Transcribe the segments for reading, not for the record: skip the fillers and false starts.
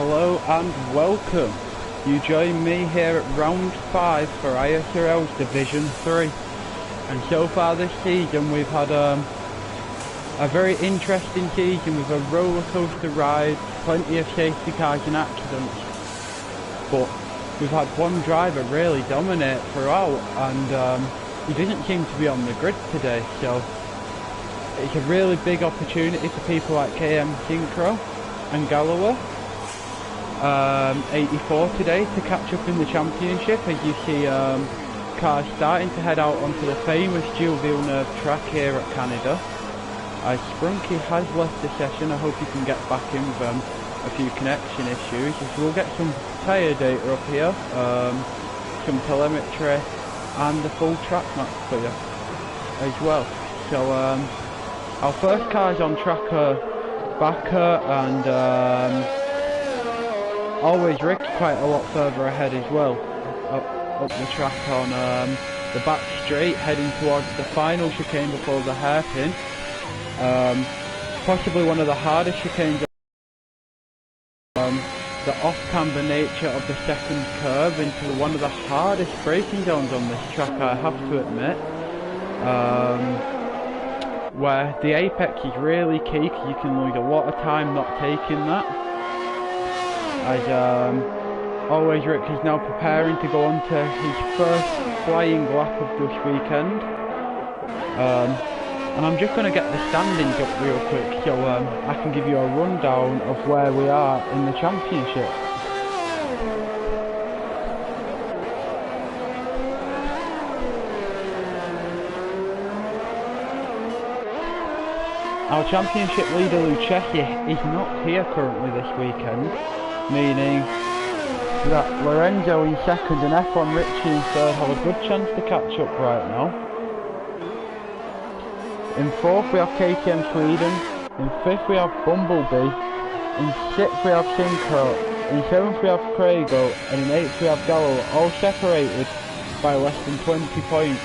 Hello and welcome. You join me here at round 5 for ISRL's Division 3. And so far this season we've had a very interesting season with a roller coaster ride, plenty of safety cars and accidents. But we've had one driver really dominate throughout, and he doesn't seem to be on the grid today, so it's a really big opportunity for people like KM Synchro and Galloway. 84 today to catch up in the championship, as you see cars starting to head out onto the famous Gilles Villeneuve track here at Canada. As Sprunky has left the session, I hope he can get back in with a few connection issues. So we'll get some tyre data up here, some telemetry and the full track map for you as well. So our first cars on track are Backer and Always Rick's quite a lot further ahead as well, up the track on the back straight, heading towards the final chicane before the hairpin. Possibly one of the hardest chicanes. The off-camber nature of the second curve into one of the hardest braking zones on this track, I have to admit. Where the apex is really key, because you can lose a lot of time not taking that. As Always Rick is now preparing to go on to his first flying lap of this weekend. And I'm just going to get the standings up real quick so I can give you a rundown of where we are in the championship. Our championship leader Luchecki is not here currently this weekend, meaning that Lorenzo in second and F1 Richie in third have a good chance to catch up right now. In fourth we have KTM Sweden, in fifth we have Bumblebee, in sixth we have Synchro, in seventh we have Craigo, and in eighth we have Gallo, all separated by less than 20 points.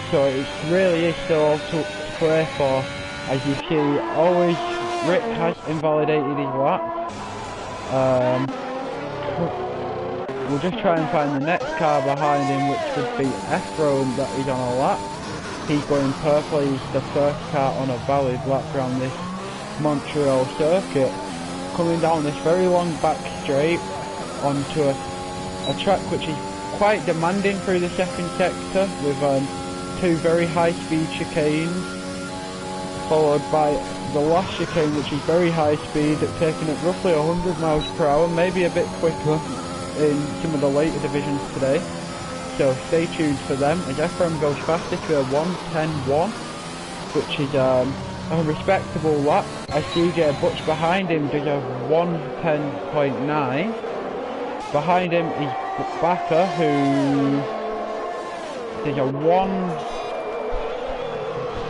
So it really is still all to play for. As you see, Always Rick has invalidated his lap. We'll just try and find the next car behind him, which would be Efron, that is on a lap. He's going purple, he's the first car on a valid lap around this Montreal circuit. Coming down this very long back straight onto a track which is quite demanding through the second sector, with two very high speed chicanes, followed by the last chicane which is very high speed, taking at roughly 100 miles per hour, maybe a bit quicker in some of the later divisions today. So stay tuned for them, as Efron goes faster to a 1:10.1, which is a respectable lap, as CJ Butch behind him does a 1:10.9. Behind him is Backer, who does a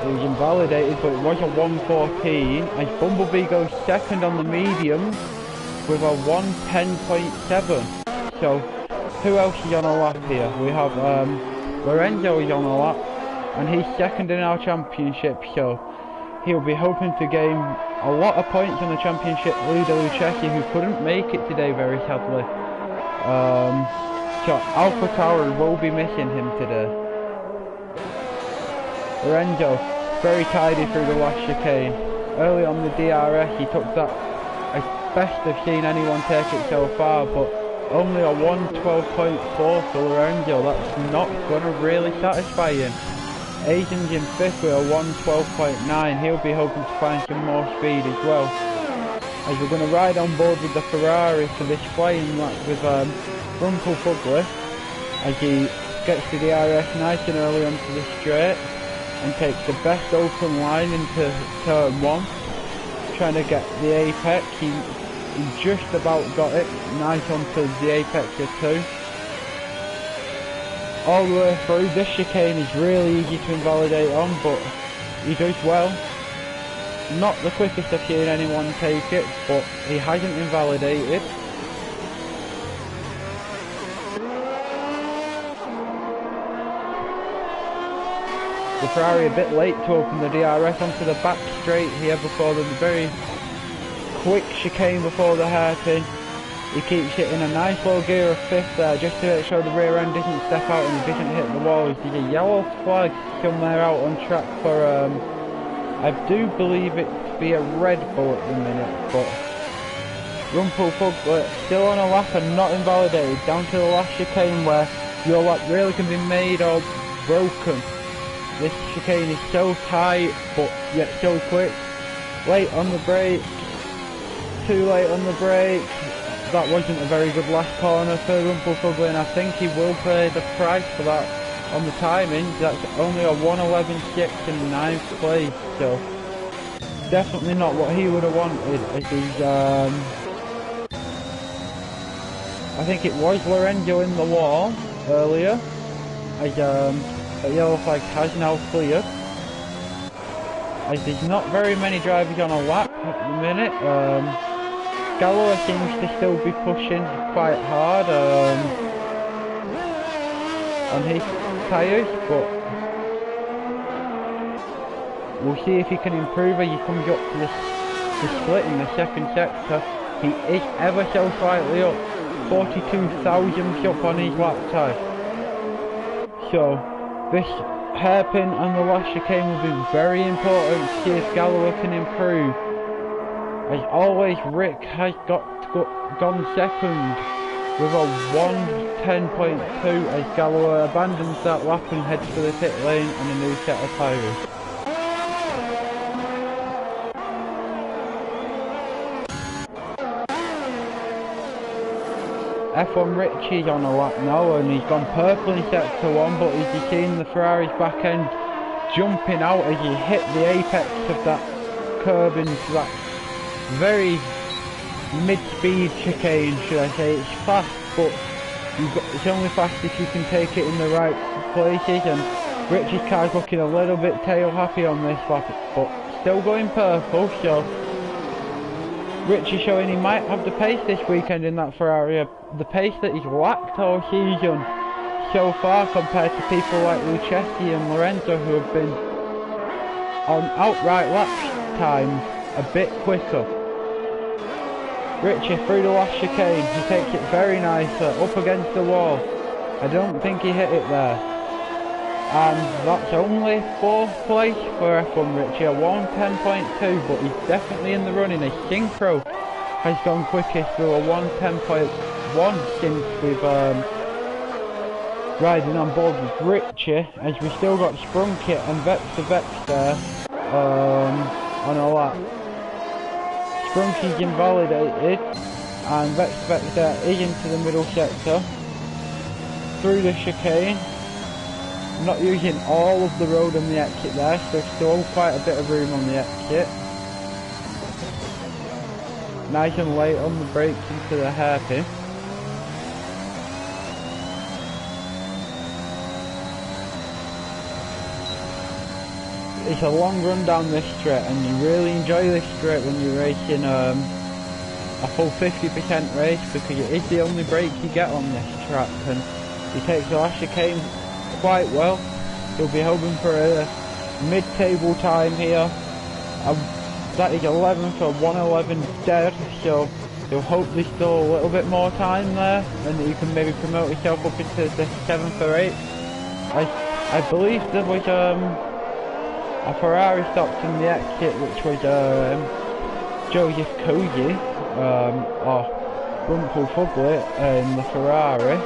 he was invalidated, but it was a 1:14, as Bumblebee goes second on the mediums with a 1:10.7. So who else is on a lap here? We have Lorenzo is on a lap, and he's second in our championship, so he'll be hoping to gain a lot of points on the championship leader Luchecki, who couldn't make it today very sadly. So Alpha Tower will be missing him today. Lorenzo, very tidy through the last chicane. Early on the DRS he took that as best I've seen anyone take it so far, but only a 1:12.4 for Lorenzo. That's not going to really satisfy him. Asian's in fifth with a 1:12.9. He'll be hoping to find some more speed as well. As we're going to ride on board with the Ferrari for this flying lap with Runkle Fugly, as he gets the DRS nice and early onto the straight and takes the best open line into turn 1, trying to get the apex. He just about got it, nice onto the apex of 2. All the way through, this chicane is really easy to invalidate on, but he does well. Not the quickest I've seen anyone take it, but he hasn't invalidated. The Ferrari a bit late to open the DRS onto the back straight here before the very quick chicane before the hairpin. He keeps hitting a nice low gear of 5th there, just to make sure the rear end doesn't step out and he doesn't hit the wall. There's a yellow flag somewhere out on track for, I do believe it to be a Red Bull at the minute, but Rumpelfugler still on a lap and not invalidated, down to the last chicane where your lap really can be made or broken. This chicane is so tight, but yet so quick. Late on the brake, too late on the brake. That wasn't a very good last corner for Rumpelfugler, and I think he will pay the price for that on the timing. That's only a 1:11.6 in 9th place, so definitely not what he would have wanted. As he's, I think it was Lorenzo in the wall earlier, as a yellow flag has now cleared. As there's not very many drivers on a lap at the minute. Galloway seems to still be pushing quite hard on his tyres, but we'll see if he can improve as he comes up to the split in the second sector. He is ever so slightly up, 42 thousandths up on his lap time. So this hairpin and the last chicane will be very important to see if Galloway can improve. As always, Rick has gone second with a 1:10.2 as Galloway abandons that lap and heads for the pit lane and a new set of tyres. F1 Richie's on a lap now and he's gone purple in sector 1, but as you see in the Ferrari's back end jumping out as he hit the apex of that curb into that very mid-speed chicane, should I say. It's fast, but it's only fast if you can take it in the right places, and Richie's car's looking a little bit tail happy on this lap, but still going purple, so Richie showing he might have the pace this weekend in that Ferrari, the pace that he's lacked all season so far compared to people like Lucchetti and Lorenzo, who have been on outright lap times a bit quicker. Richie through the last chicane, he takes it very nicely, up against the wall. I don't think he hit it there. And that's only 4th place for F1 Richie, a 1:10.2, but he's definitely in the running. His synchro has gone quickest through a 1:10.1 since we've riding on board with Richie, as we still got Sprunkit and Vex there on a lap. Sprunky's invalidated and Vex there is into the middle sector through the chicane. Not using all of the road on the exit there, so there's still quite a bit of room on the exit. Nice and late on the brakes into the hairpin. It's a long run down this straight, and you really enjoy this straight when you're racing a full 50% race, because it is the only break you get on this track, and he takes the last chicane quite well. He'll be hoping for a mid-table time here. That is 11th for 1:11 dead, so he'll hope there's still a little bit more time there, and that you can maybe promote yourself up into the 7th or 8th. I believe there was a Ferrari stopped in the exit, which was Joseph Koji, or Rumpelfugler in the Ferrari.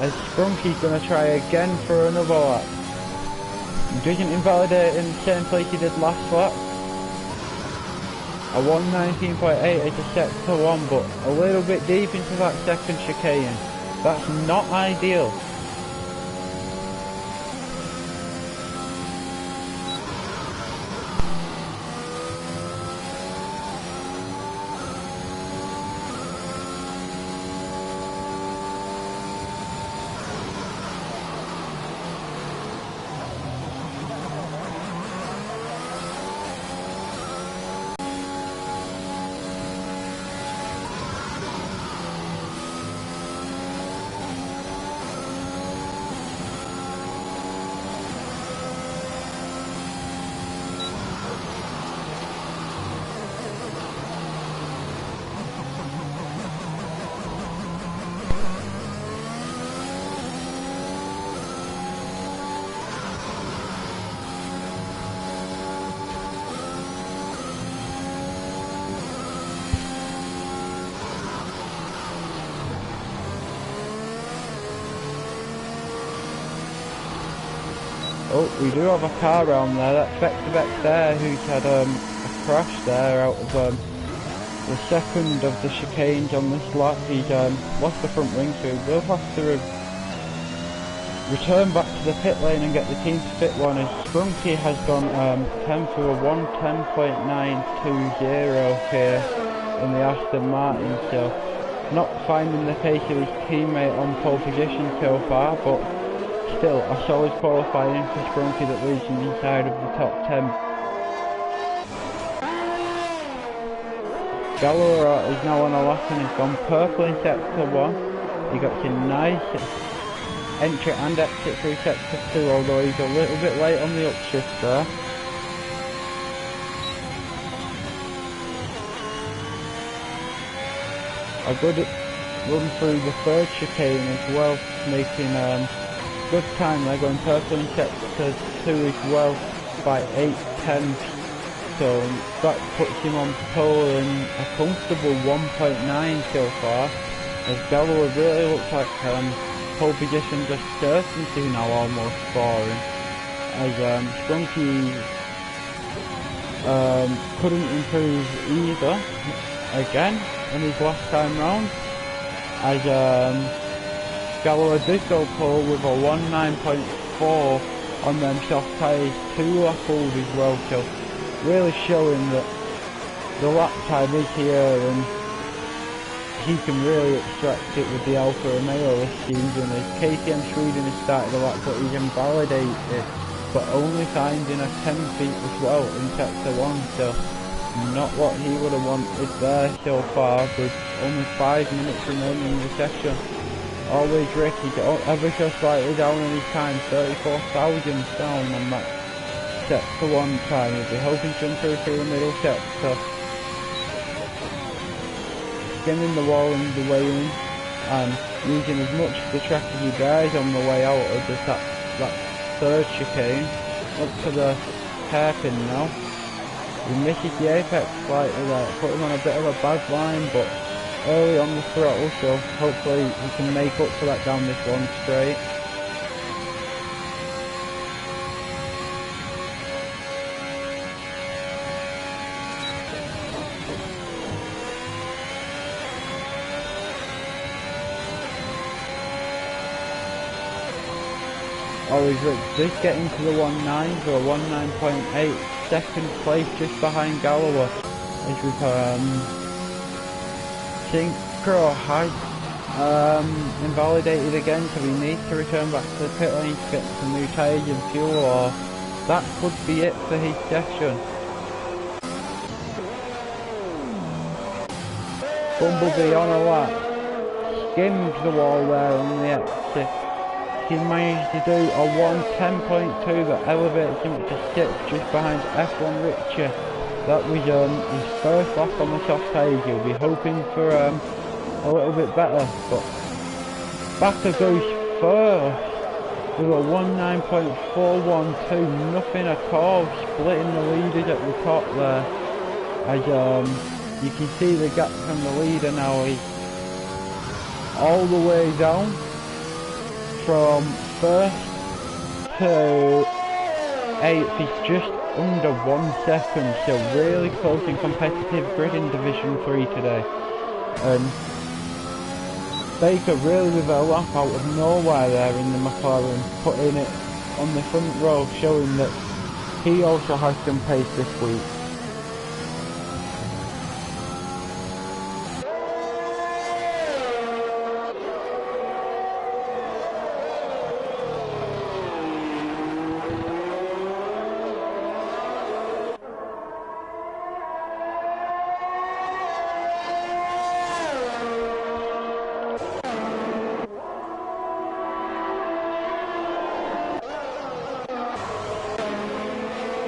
As Sprunky's going to try again for another lap. He doesn't invalidate in the same place he did last lap. A 1:19.8 is a sector 1, but a little bit deep into that second chicane. That's not ideal. Oh, we do have a car around there. That's Vector there, who's had a crash there out of the second of the chicanes on this lap. He's lost the front wing, so he will have to return back to the pit lane and get the team to fit one, as Sprunky has gone 10 for a 1:10.920 here in the Aston Martin, so not finding the pace of his teammate on pole position so far, but still a solid qualifying for Sprunky that leaves him inside of the top 10. Gallagher is now on a lap and has gone purple in sector 1. He got some nice entry and exit through sector 2, although he's a little bit late on the upshift there. A good run through the third chicane as well, making good time there, going purple in sector 2 as well by 8/10. So that puts him on pole in a comfortable 1.9 so far, as Gallagher really looks like pole position just certainty now almost for him, as Sprunky couldn't improve either again in his last time round, as Gallagher did go pole with a 1:9.4 on them soft tyres, 2 lap old as well, so really showing that the lap time is here and he can really extract it with the Alfa Romeo this season, as KTM Sweden has started a lap but he's invalidated, but only finding a 10 feet as well in sector 1, so not what he would have wanted there so far, with only 5 minutes remaining in the session. Always Ricky ever so slightly down on his time, 34 thousandths down on that sector 1 time. He'll be hoping to improve through the middle sector, skimming the wall on the way in and using as much of the track as he dares on the way out of that third chicane up to the hairpin now. He misses the apex slightly there, put him on a bit of a bad line, but early on the throttle, so hopefully he can make up for that down this one straight. Always just getting to the 1.9 for a 1.9.8, second place just behind Gallagher, as we've Synchro has invalidated again, so he needs to return back to the pit lane to get some new tyres and fuel, or that could be it for his session. Bumblebee on a lap, skims the wall there on the exit. He managed to do a 1:10.2 that elevates him up to 6th just behind F1 Richie. That was his first lap on the soft tyres. He'll be hoping for a little bit better, but Backer goes first with a 1:9.412, nothing at all, splitting the leaders at the top there, as you can see the gap from the leader now. He's all the way down from 1st to 8th. He's just under 1 second, so really close and competitive grid in Division 3 today. And Baker really with a lap out of nowhere there in the McLaren, putting it on the front row, showing that he also has some pace this week.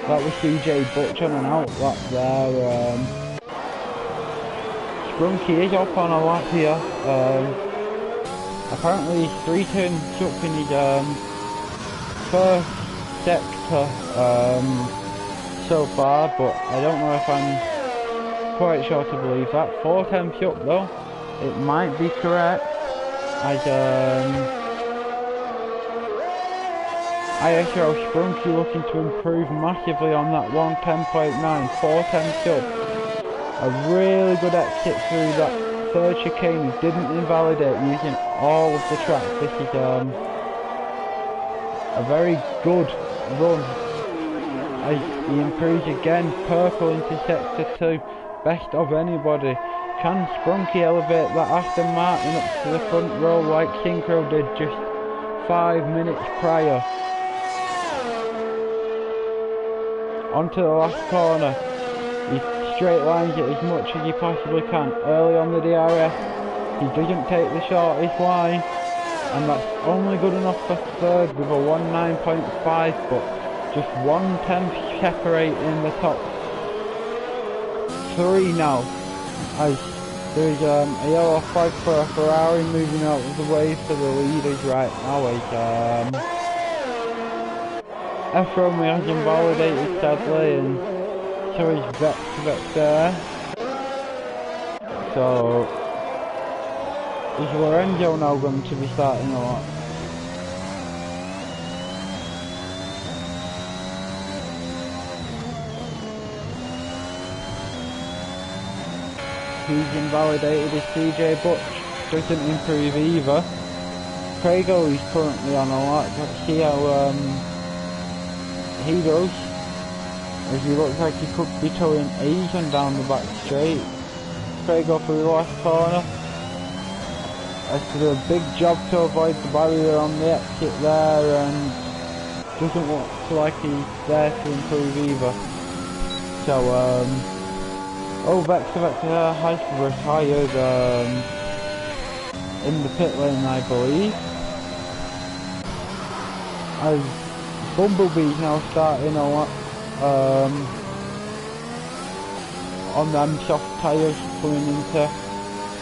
That was CJ Butch on an out lap there. Sprunky is up on a lap here. Apparently he's 3 turns up in his first sector so far, but I don't know if I'm quite sure to believe that. 4 temps up though, it might be correct, as I ISRL Sprunky looking to improve massively on that 110.9, 410 up. A really good exit through that third chicane. He didn't invalidate using all of the tracks. This is a very good run. As he improves again, purple into sector 2, best of anybody. Can Sprunky elevate that Aston Martin up to the front row like Synchro did just 5 minutes prior? Onto the last corner. He straight lines it as much as he possibly can. Early on the DRS, he doesn't take the shortest line, and that's only good enough for third with a 19.5, but just 1/10 separating the top 3 now. As there's a yellow flag for a Ferrari moving out of the way for the leaders right now. F-Rome has invalidated sadly, and so is Vex there. So is Lorenzo now going to be starting a lot? He's invalidated his CJ Butch, doesn't improve either. Prego is currently on a lot, let's see how he does. As he looks like he could be towing Asian down the back straight. Prego through the last corner. Has to do a big job to avoid the barrier on the exit there, and doesn't look like he's there to improve either. So Vector has retired in the pit lane, I believe. As Bumblebee's now starting a lot on them soft tyres coming into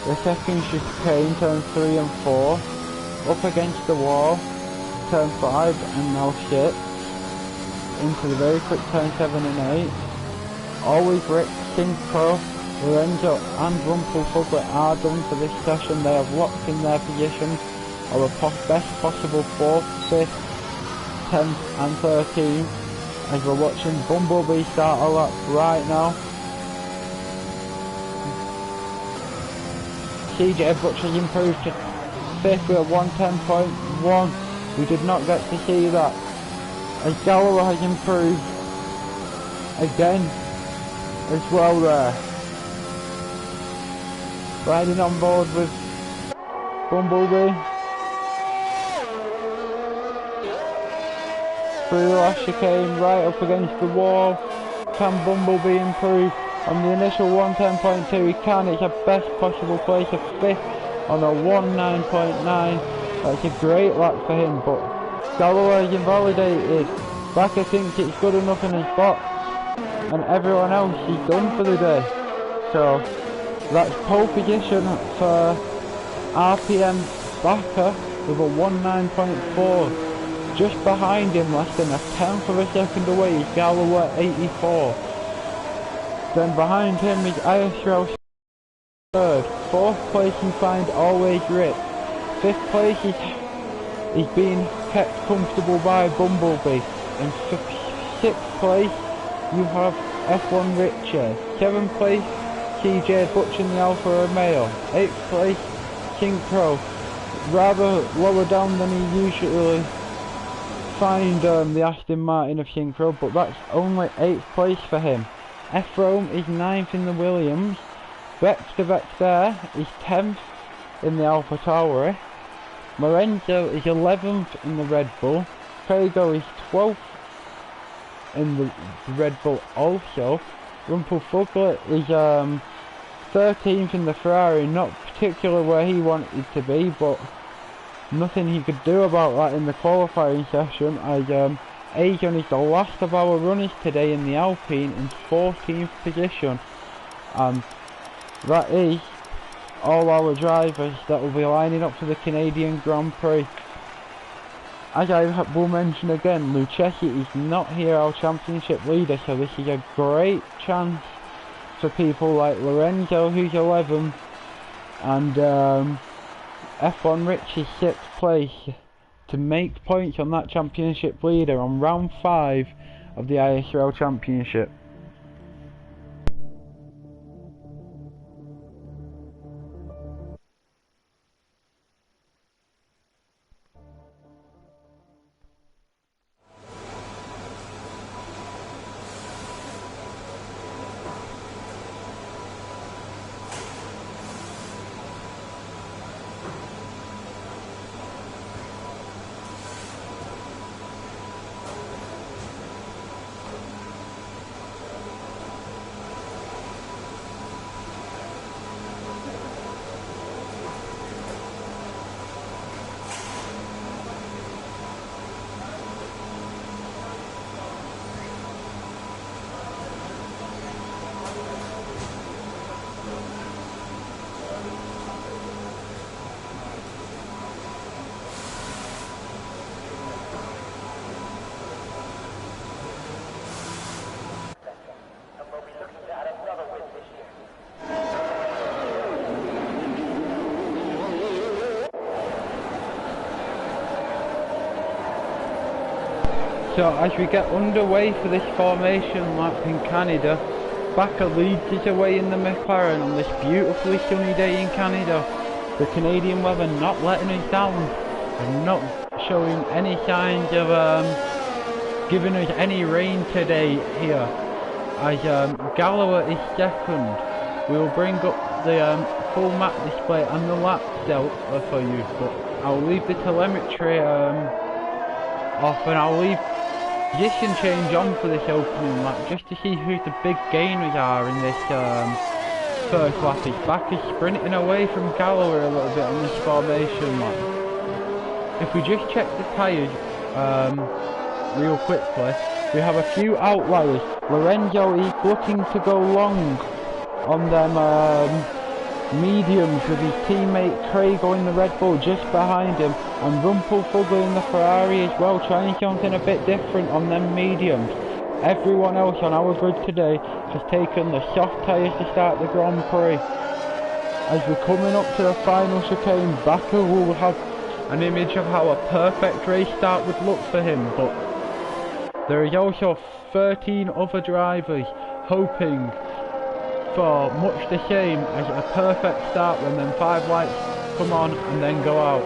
the second chicane, turn 3 and 4, up against the wall, turn 5 and now 6, into the very quick turn 7 and 8. Always Rick, Synchro, Lorenzo and Rumpelfugler are done for this session. They have locked in their positions of a best possible 4th, 5th, 10th and 13th. As we're watching Bumblebee start a lap right now. CJ Butch has improved to 5th with a 110.1. We did not get to see that. As Galloway has improved again as well there. Riding on board with Bumblebee. Through the last chicane, right up against the wall. Can Bumblebee improve on the initial 110.2? He can. It's a best possible place of 5th on a 19.9. That's a great lap for him, but Galloway is invalidated. Backer thinks it's good enough in his box, and everyone else is done for the day. So that's pole position for RPM Backer with a 19.4. Just behind him, less than a 10th of a second away, is Galloway 84. Then behind him is ISRL 3rd. 4th place you find Always Rip. 5th place is being kept comfortable by Bumblebee. And 6th place you have F1 Richard. 7th place CJ Butch in the Alfa Romeo. 8th place Synchro. Rather lower down than he usually find the Aston Martin of Synchro, but that's only 8th place for him. F-Rome is 9th in the Williams. Vector is 10th in the Alpha Tauri. Lorenzo is 11th in the Red Bull. Prego is 12th in the Red Bull also. Rumpelfugler is 13th in the Ferrari, not particularly where he wanted to be, but nothing he could do about that in the qualifying session. As Ajon is the last of our runners today in the Alpine in 14th position, and that is all our drivers that will be lining up for the Canadian Grand Prix. As I will mention again, Lucchesi is not here, our championship leader, so this is a great chance for people like Lorenzo, who's 11th, and F1 Rich is 6th place. to make points on that championship leader on round 5 of the ISRL Championship. So as we get underway for this formation lap in Canada, Bakker leads us away in the McLaren on this beautifully sunny day in Canada. The Canadian weather not letting us down and not showing any signs of giving us any rain today here. As Galloway is second, we will bring up the full map display and the lap delta for you, but I'll leave the telemetry off, and I'll leave position change on for this opening lap just to see who the big gainers are in this first lap. His back is sprinting away from Galloway a little bit on this formation lap. If we just check the tyres real quickly, we have a few outliers. Lorenzo is looking to go long on them mediums with his teammate Craig in the Red Bull just behind him, and Rumpelfugler in the Ferrari as well, trying something a bit different on them mediums. Everyone else on our grid today has taken the soft tyres to start the Grand Prix. As we're coming up to the final chicane, Bakker will have an image of how a perfect race start would look for him, but there is also 13 other drivers hoping for much the same as a perfect start when them 5 lights come on and then go out.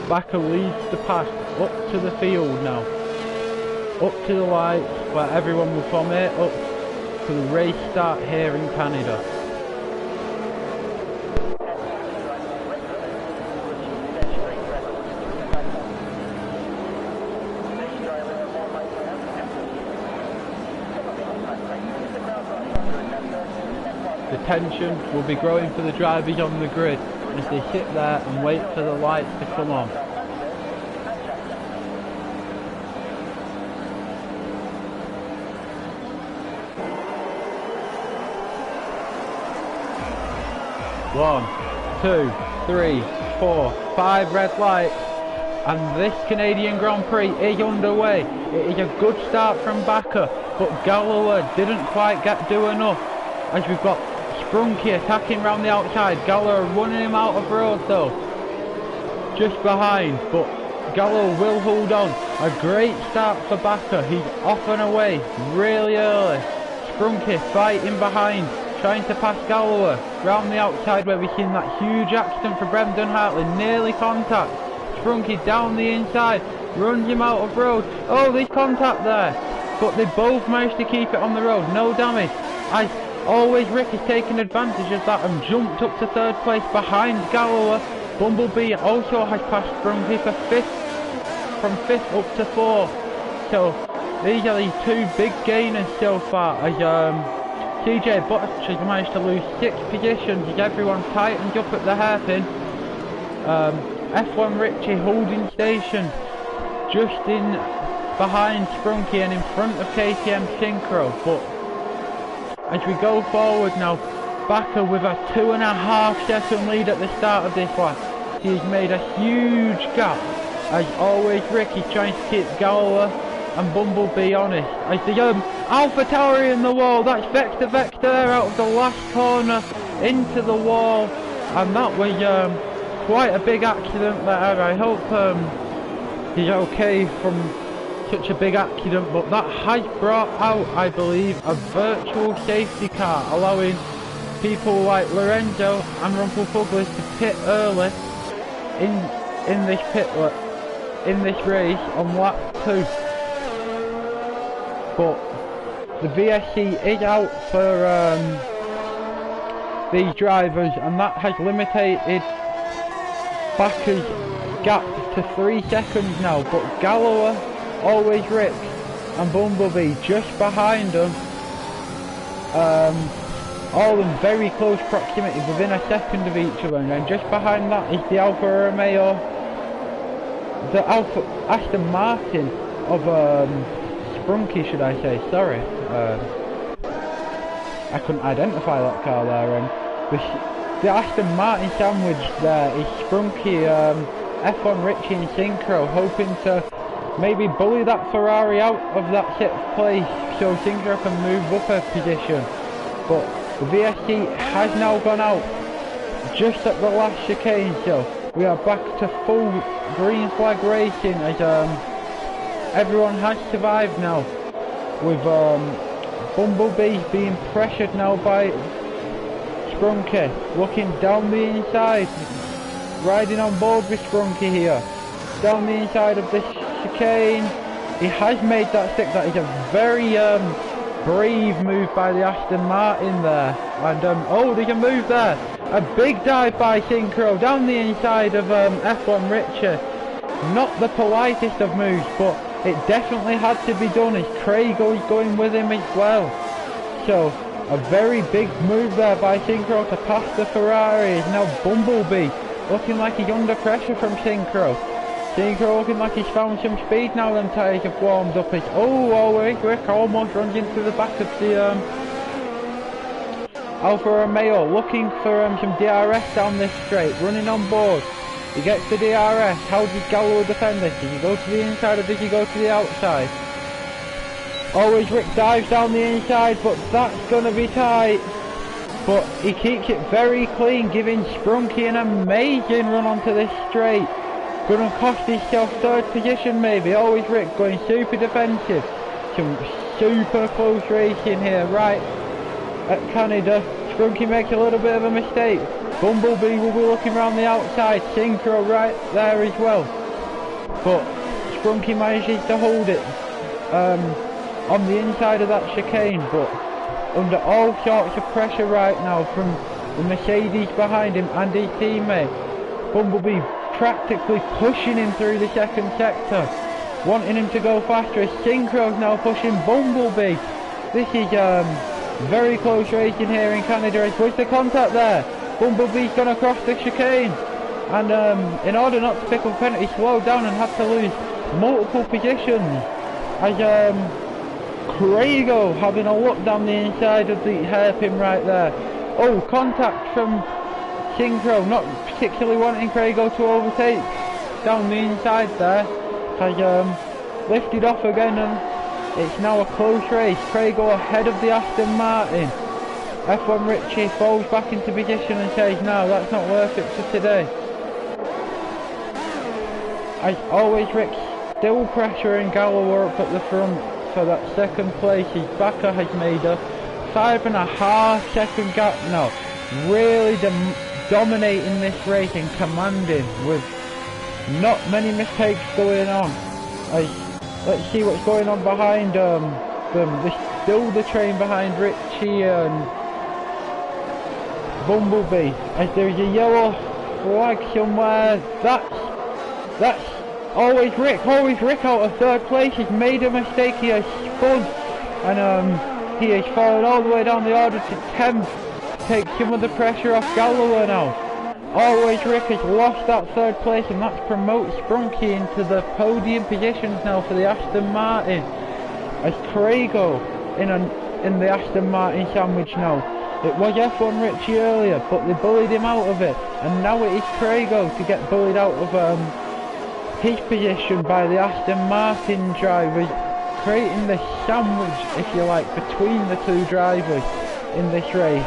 Bakker leads the pack up to the field now, up to the lights where everyone will formate up to the race start here in Canada. The tension will be growing for the drivers on the grid as they sit there and wait for the lights to come on. One, 2, 3, 4, 5 red lights, and this Canadian Grand Prix is underway. It is a good start from Bakker, but Galloway didn't quite do enough, as we've got Sprunky attacking round the outside. Galloway running him out of road though, just behind, but Galloway will hold on. A great start for Bakker. He's off and away really early. Sprunky fighting behind, trying to pass Galloway round the outside where we've seen that huge accident for Brendan Hartley, nearly contact. Sprunky down the inside, runs him out of road. Oh, there's contact there, but they both managed to keep it on the road, no damage. As always, Rick has taken advantage of that and jumped up to 3rd place behind Galloway. Bumblebee also has passed Sprunky for 5th, from 5th up to 4th. So these are the 2 big gainers so far, as TJ Buttigieg has managed to lose 6 positions as everyone tightens up at the hairpin. F1 Richie holding station just in behind Sprunky and in front of KTM Synchro, but as we go forward now, Bakker with a 2.5 second lead at the start of this lap. He's made a huge gap. As always, Ricky's trying to keep Galloway and Bumblebee honest. As the AlphaTauri in the wall, that's Vector out of the last corner into the wall, and that was quite a big accident there. I hope he's okay from such a big accident, but that has brought out, I believe, a virtual safety car, allowing people like Lorenzo and Rumpelfuglis to pit early in this race on lap 2. But the VSC is out for these drivers, and that has limited Bakker's gap to 3 seconds now. But Gallower, Always Rick and Bumblebee just behind them, all in very close proximity, within a second of each other. And then just behind that is the Alfa Romeo, the Aston Martin of Sprunky, should I say, sorry. I couldn't identify that car there. The Aston Martin sandwich there is Sprunky, F1 Richie and Synchro, hoping to maybe bully that Ferrari out of that 6th place so Synchro can move up a position. But the VSC has now gone out just at the last chicane, so we are back to full green flag racing as everyone has survived now, with Bumblebee being pressured now by Sprunky, looking down the inside, riding on board with Sprunky here, down the inside of this chicane. He has made that stick. That is a very brave move by the Aston Martin there, and oh, there's a move there, a big dive by Synchro down the inside of F1 Richard. Not the politest of moves, but it definitely had to be done as Craig is going with him as well. So a very big move there by Synchro to pass the Ferrari. Is now Bumblebee looking like he's under pressure from Synchro. Synchro looking like he's found some speed now them tyres have warmed up. Always Rick almost runs into the back of the Alfa Romeo, looking for some DRS down this straight, running on board. He gets the DRS. How does Gallower defend this? Does he go to the inside or does he go to the outside? Always Rick dives down the inside, but that's going to be tight. But he keeps it very clean, giving Sprunky an amazing run onto this straight. Going to cost himself 3rd position maybe. Always Rick going super defensive. Some super close racing here right at Canada. Sprunky makes a little bit of a mistake. Bumblebee will be looking around the outside. Synchro right there as well. But Sprunky manages to hold it on the inside of that chicane. But under all sorts of pressure right now from the Mercedes behind him and his teammate. Bumblebee practically pushing him through the 2nd sector, wanting him to go faster as Synchro's now pushing Bumblebee. This is very close racing here in Canada. Was the contact there? Bumblebee's gone across the chicane, and in order not to pick up a penalty, slowed down and had to lose multiple positions as Craigo having a look down the inside of the hairpin right there. Oh, contact from Synchro, not particularly wanting Craigo to overtake down the inside there. Has lifted off again, and it's now a close race. Craigo ahead of the Aston Martin. F1 Richie falls back into position and says, no, that's not worth it for today. As always, Rick still pressuring Gallower up at the front for that 2nd place. His backer has made a 5.5 second gap now. Really dominating this race and commanding with not many mistakes going on. Let's see what's going on behind them. There's still the train behind Richie and Bumblebee, as there's a yellow flag somewhere. That's Always Rick out of 3rd place. He's made a mistake. He has spun and he has fallen all the way down the order to 10th. Take some of the pressure off Gallower now. Always Rick has lost that 3rd place, and that promotes Sprunky into the podium positions now for the Aston Martin. As Craigo in the Aston Martin sandwich now. It was F1 Richie earlier, but they bullied him out of it, and now it is Craigo to get bullied out of his position by the Aston Martin drivers, creating the sandwich, if you like, between the 2 drivers in this race.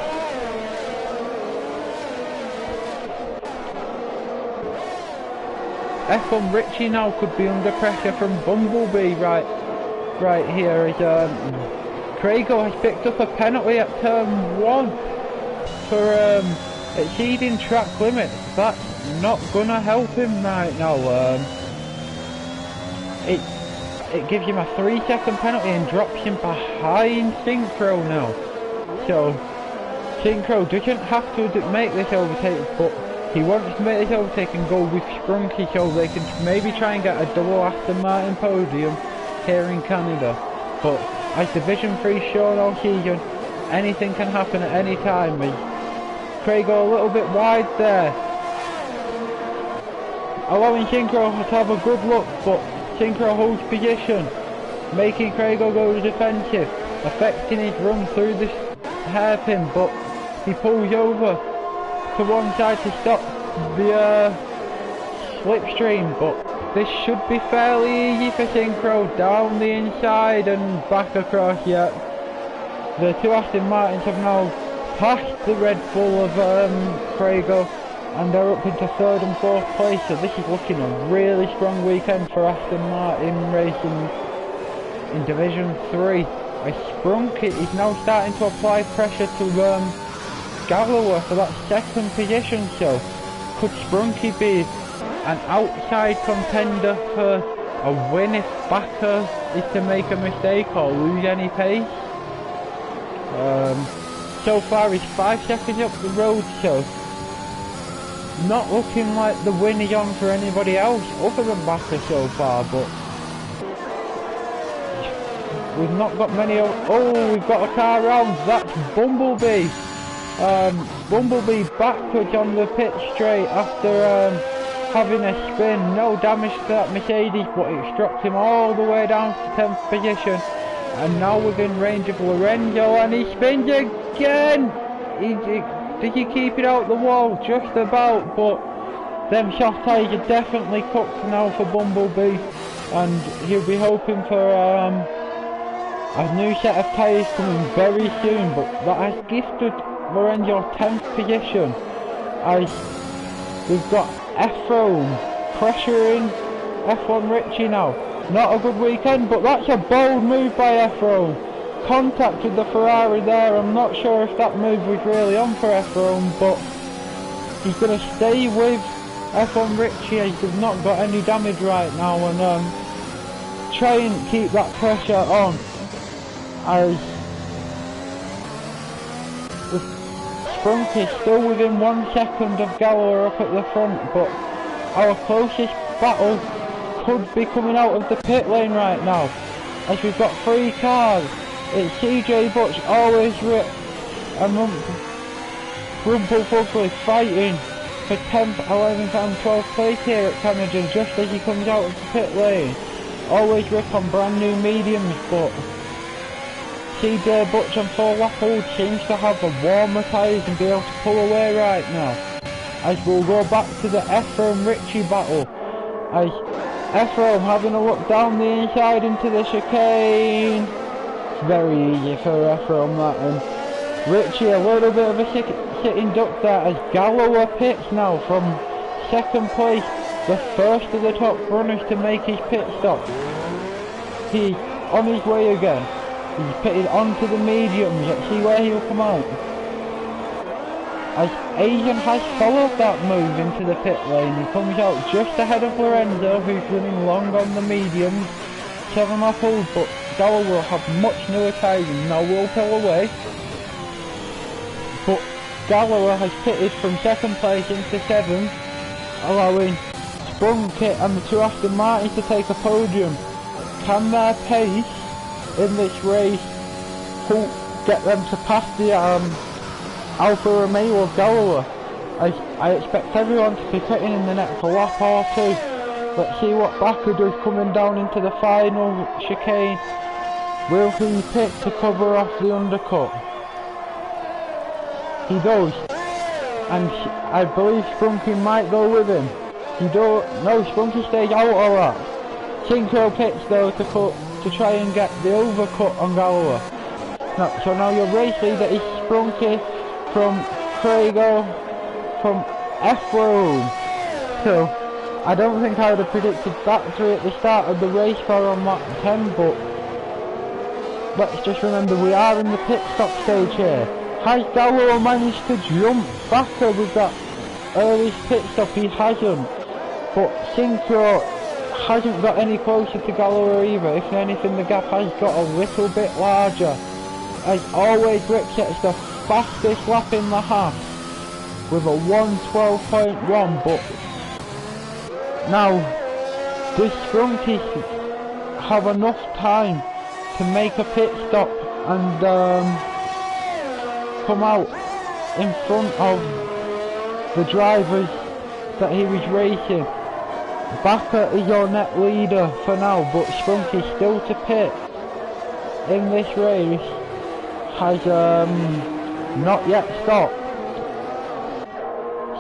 F1 Richie now could be under pressure from Bumblebee right here as Craigo has picked up a penalty at turn 1 for exceeding track limits. That's not gonna help him right now. It gives him a 3-second penalty and drops him behind Synchro now. So Synchro doesn't have to make this overtake, but he wants to make this overtake and go with Sprunky so they can maybe try and get a double Aston Martin podium here in Canada. But as Division 3 shown all season, anything can happen at any time. Craigo a little bit wide there, allowing Synchro to have a good look, but Synchro holds position, making Craigo go defensive, affecting his run through this hairpin, but he pulls over to one side to stop the slipstream. But this should be fairly easy for Synchro, down the inside and back across. Yet the two Aston Martins have now passed the Red Bull of Craigo, and they're up into 3rd and 4th place, so this is looking a really strong weekend for Aston Martin racing in Division 3. As Sprunk is now starting to apply pressure to Galloway for that 2nd position, so could Sprunky be an outside contender for a win if Backer is to make a mistake or lose any pace? So far he's 5 seconds up the road, so not looking like the win is on for anybody else other than Backer so far. But we've not got many. Oh, we've got a car round. That's Bumblebee. Bumblebee backwards on the pit straight after having a spin. No damage to that Mercedes, but it's dropped him all the way down to 10th position. And now within range of Lorenzo, and he spins again. Did he keep it out the wall? Just about, but them soft tyres are definitely cooked now for Bumblebee, and he'll be hoping for a new set of tyres coming very soon. But that has gifted Lorenzo 10th position, as we've got F-Rome pressuring F1 Richie now. Not a good weekend, but that's a bold move by F-Rome. Contact with the Ferrari there. I'm not sure if that move was really on for F-Rome, but he's going to stay with F1 Richie as they've not got any damage right now, and try and keep that pressure on, as the Sprunk is still within 1 second of Galloway up at the front. But our closest battle could be coming out of the pit lane right now, as we've got 3 cars. It's CJ Butch, always Rip, and Rumple Fugly fighting for 10th, 11th and 12th place here at Canada just as he comes out of the pit lane. Always Rip on brand new mediums, but CJ Butch on 4 lap old seems to have the warmer tyres and be able to pull away right now. As we'll go back to the F-Rome Richie battle, as F-Rome having a look down the inside into the chicane. Very easy for F-Rome that, and Richie a little bit of a sitting duck there as Galloway pits now from 2nd place, the first of the top runners to make his pit stop. He's on his way again. He's pitted onto the mediums. Let's see where he'll come out. As Asian has followed that move into the pit lane, he comes out just ahead of Lorenzo, who's running long on the mediums. 7 lap old, but Galloway will have much newer tyres and now will pull away. But Galloway has pitted from 2nd place into 7th, allowing Sprunk and the 2 Aston Martins to take a podium. Can their pace in this race get them to pass the Alfa Romeo of Galloway? I expect everyone to be pitting in the next lap or 2. Let's see what Backer does coming down into the final chicane. Will he pit to cover off the undercut? He does, and I believe Sprunky might go with him. No, Sprunky stays out of that. Synchro pits though to try and get the overcut on Galloway. So now your race leader is Sprunky from Craigo from F-Rome. So I don't think I would have predicted factory at the start of the race car on lap 10, but let's just remember we are in the pit stop stage here. Has Gallo managed to jump Bakker with that early pit stop? He hasn't, but Synchro hasn't got any closer to Gallo either. If anything, the gap has got a little bit larger. As always, Rick gets the fastest lap in the half with a 1:12.1, but now does Sprunky have enough time to make a pit stop and come out in front of the drivers that he was racing? Bakker is your net leader for now, but Sprunky still to pit in this race has not yet stopped.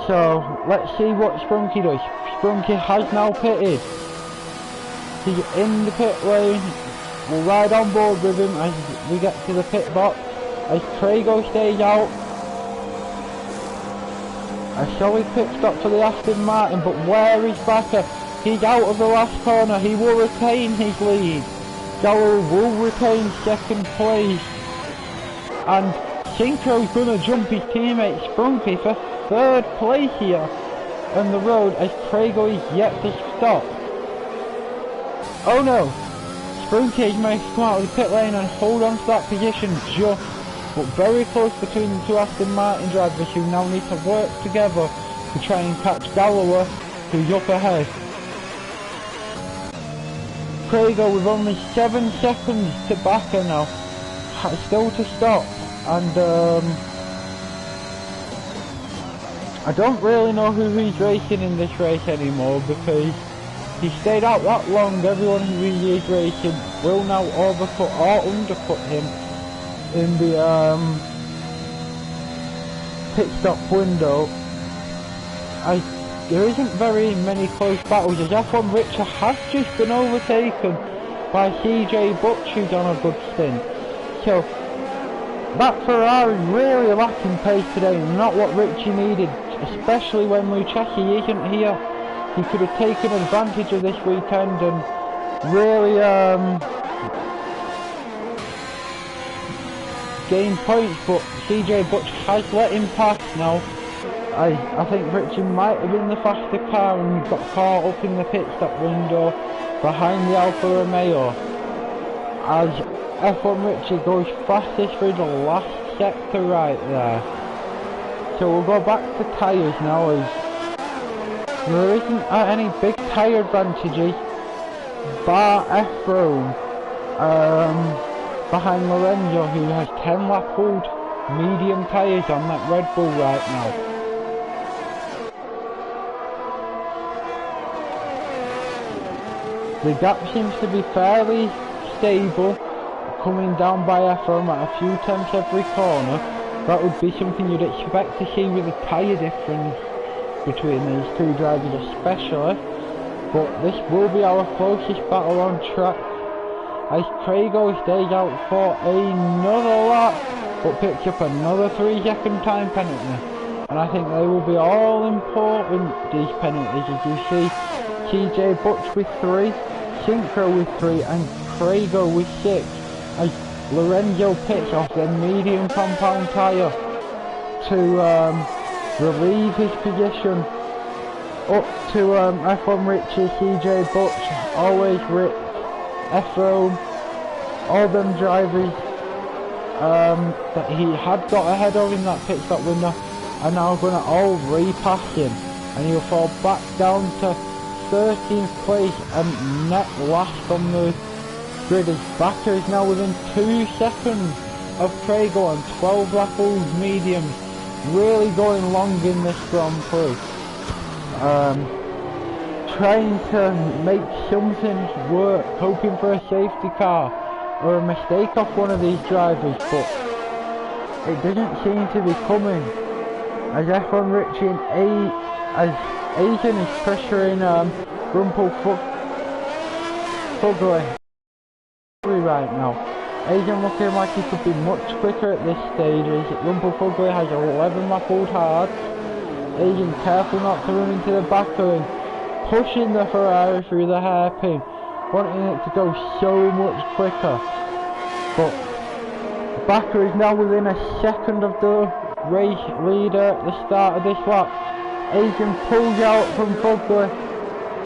So let's see what Sprunky does. Sprunky has now pitted. He's in the pit lane. We'll ride on board with him as we get to the pit box. As Craigo stays out. A solid pit stop for the Aston Martin, but where is Bakker? He's out of the last corner. He will retain his lead. Gallo will retain second place. And Synchro's gonna jump his teammate Sprunky for third place here on the road as Craigo is yet to stop. Oh no! Sprunky may come out of the pit lane and hold on to that position just, but very close between the two Aston Martin drivers who now need to work together to try and catch Galloway, who's up ahead. Craigo with only 7 seconds to Bakker now, still to stop, and I don't really know who he's racing in this race anymore because he stayed out that long. Everyone who he is racing will now overcut or undercut him in the pit stop window. There isn't very many close battles as F1 Richard has just been overtaken by CJ Butch, who's on a good stint. So that Ferrari really lacking pace today, not what Richie needed, especially when Lucchesi isn't here. He could have taken advantage of this weekend and really gained points, but CJ Butch has let him pass now. I think Richie might have been the faster car and got caught up in the pit stop window behind the Alfa Romeo as F1 Richie goes fastest through the last sector right there. So we'll go back to tyres now as there isn't any big tyre advantages bar F-Rome behind Lorenzo, who has 10 lap old medium tyres on that Red Bull right now. The gap seems to be fairly stable, coming down by F-Rome at a few tenths every corner. That would be something you'd expect to see with a tyre difference between these two drivers especially, but this will be our closest battle on track as Craigo stays out for another lap but picks up another 3-second time penalty, and I think they will be all important, these penalties, as you see CJ Butch with 3, Synchro with 3 and Craigo with 6 as Lorenzo picks off their medium compound tyre to relieve his position up to F1 Richie, CJ Butch, always Rick, F-Rome, all them drivers that he had got ahead of in that pit stop window are now going to all repass him, and he'll fall back down to 13th place and net last on the grid as Bakker is now within 2 seconds of Craigo on 12 lap old mediums, really going long in this Grand Prix. Trying to make something work, hoping for a safety car or a mistake off one of these drivers, but it doesn't seem to be coming as F1 Richie and as Asian is pressuring Fugly right now. Asian looking like he could be much quicker at this stage as Fugly has 11 lap old hard. Asian careful not to run into the backer and pushing the Ferrari through the hairpin, wanting it to go so much quicker. But Bakker is now within a second of the race leader at the start of this lap. Adrian pulls out from Fugler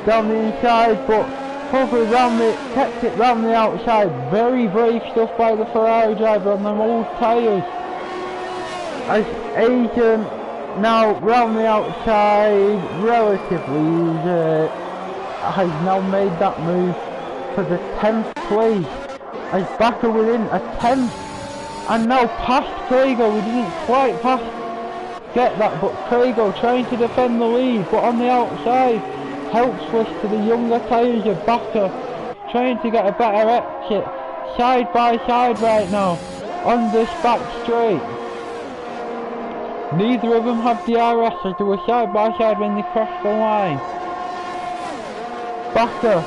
down the inside, but Fugler kept it round the outside. Very brave stuff by the Ferrari driver on them old tyres. As Adrian now round the outside, relatively easy, has now made that move for the 10th place. As Bakker within a 10th, and now past Craigo. We didn't quite get that, but Craigo trying to defend the lead, but on the outside, helpless to the younger tyres of Bakker, trying to get a better exit, side by side right now, on this back straight. Neither of them have DRS, as they were side by side when they crossed the line. Bakker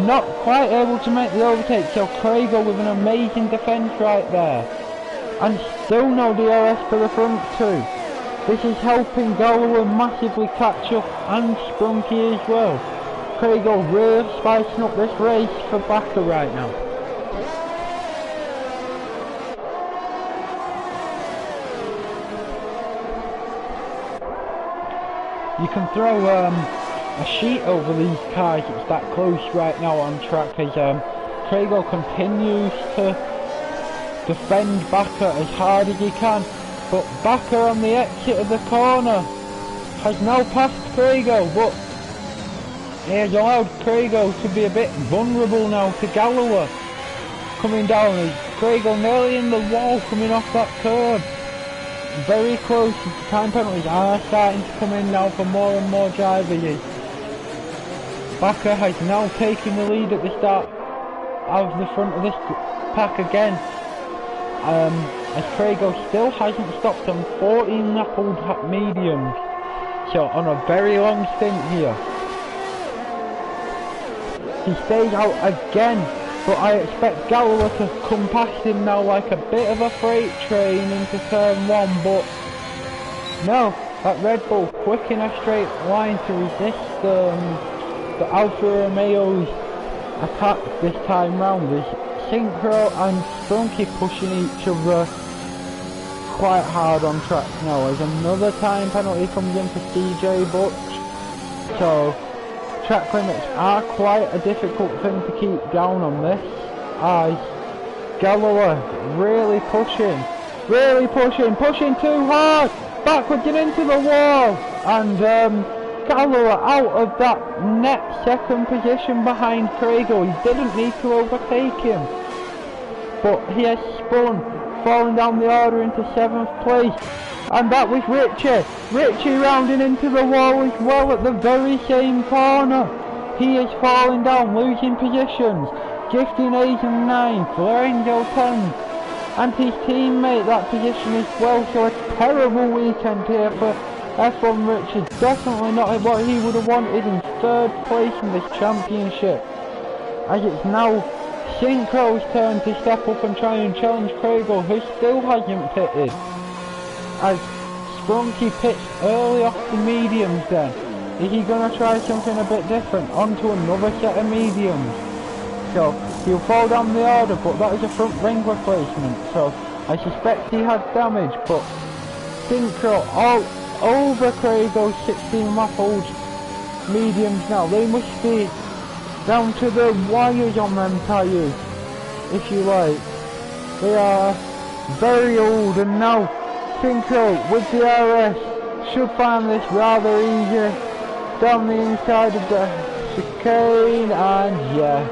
not quite able to make the overtake, so Craigo with an amazing defence right there. And still no DRS for the front two. This is helping Galloway massively catch up, and Sprunky as well. Craigo really spicing up this race for Bakker right now. You can throw a sheet over these cars, it's that close right now on track, as Craigo continues to defend Bakker as hard as he can, but Bakker on the exit of the corner has now passed Craigo, but he has allowed Craigo to be a bit vulnerable now to Galloway coming down, as Craigo nearly in the wall coming off that curb. Very close. The time penalties are starting to come in now for more and more drivers. Bakker has now taken the lead at the start of the front of this pack again, as Craigo still hasn't stopped on 14 lap-old mediums, so on a very long stint here. He stays out again, but I expect Galloway to come past him now like a bit of a freight train into turn one, but no, that Red Bull quick in a straight line to resist the Alfa Romeo's attack this time round. There's Synchro and Sprunky pushing each other quite hard on track now, as another time penalty comes in for CJ Butch, so track limits are quite a difficult thing to keep down on this, as Galloway really pushing too hard, backwards and into the wall, and Galloway out of that net second position behind Craigo. He didn't need to overtake him, but he has spun, falling down the order into 7th place. And that was Richie rounding into the wall as well at the very same corner. He is falling down, losing positions. Gifting 8 and 9, Lorenzo 10, and his teammate that position as well. So a terrible weekend here for F1 Richard. Definitely not what he would have wanted in 3rd place in this championship. As it's now Synchro's turn to step up and try and challenge Craigo, who still hasn't pitted. As Sprunky pits early off the mediums then. Is he going to try something a bit different? Onto another set of mediums. So he'll fall down the order, but that is a front ring replacement. So I suspect he had damage, but Synchro all over Craigo's 16 lap old mediums now. They must be down to the wires on them tyres, if you like. They are very old, and now Synchro with the RS should find this rather easy down the inside of the chicane, and yeah,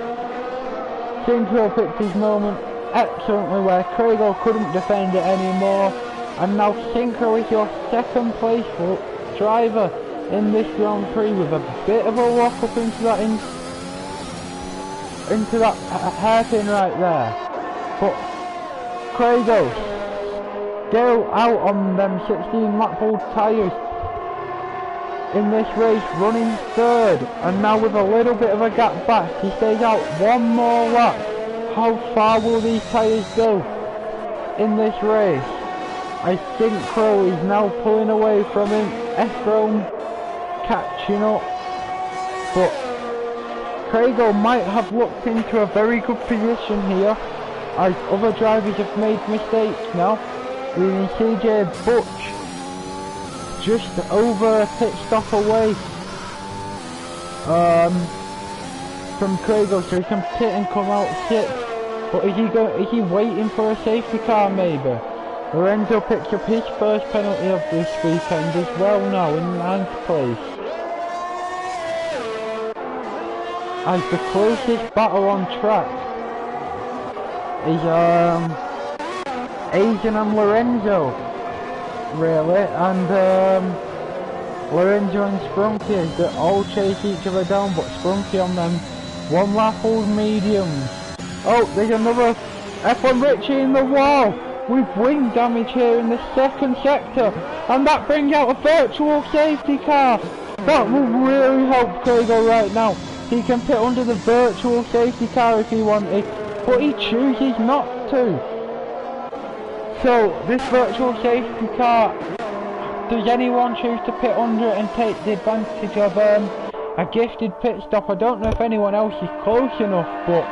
Synchro picked his moment excellently where Craigo couldn't defend it anymore, and now Synchro is your 2nd place driver in this Grand Prix with a bit of a walk up into that hairpin right there, but Craigo still out on them 16 lap old tyres in this race, running 3rd, and now with a little bit of a gap back, he stays out one more lap. How far will these tyres go in this race? I think Crow is now pulling away from him, F-Rome catching up, but Craigo might have looked into a very good position here, as other drivers have made mistakes now, leaving CJ Butch just over a pit stop away from Craigo, so he can pit and come out 6th. But is he waiting for a safety car maybe? Lorenzo picks up his first penalty of this weekend as well now in 9th place. As the closest battle on track is Asian and Lorenzo, really, and Lorenzo and Sprunky, they all chase each other down, but Sprunky on them 1 lap old mediums. Oh, there's another F1 Richie in the wall with wing damage here in the 2nd sector, and that brings out a virtual safety car. That will really help Craigo right now. He can pit under the virtual safety car if he wanted, but he chooses not to. So this virtual safety car, does anyone choose to pit under it and take the advantage of a gifted pit stop? I don't know if anyone else is close enough, but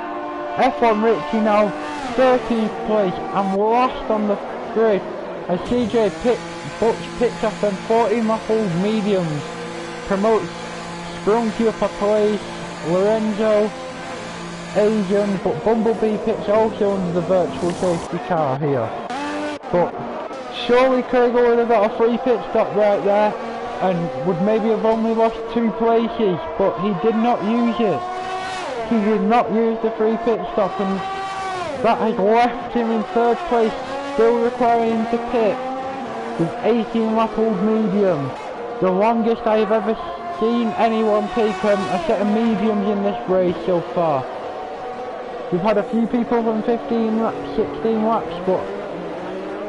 F1 Richie now 13th place and last on the grid as CJ Butch picks up them 14 lap old mediums, promotes Sprunky up a place, Lorenzo, Asian, but Bumblebee picks also under the virtual safety car here. But surely Craigo would have got a free pit stop right there and would maybe have only lost 2 places, but he did not use it. He did not use the free pit stop, and that has left him in 3rd place, still requiring him to pit with 18 lap old medium. The longest I have ever seen anyone take a set of mediums in this race so far. We've had a few people from 15 laps, 16 laps, but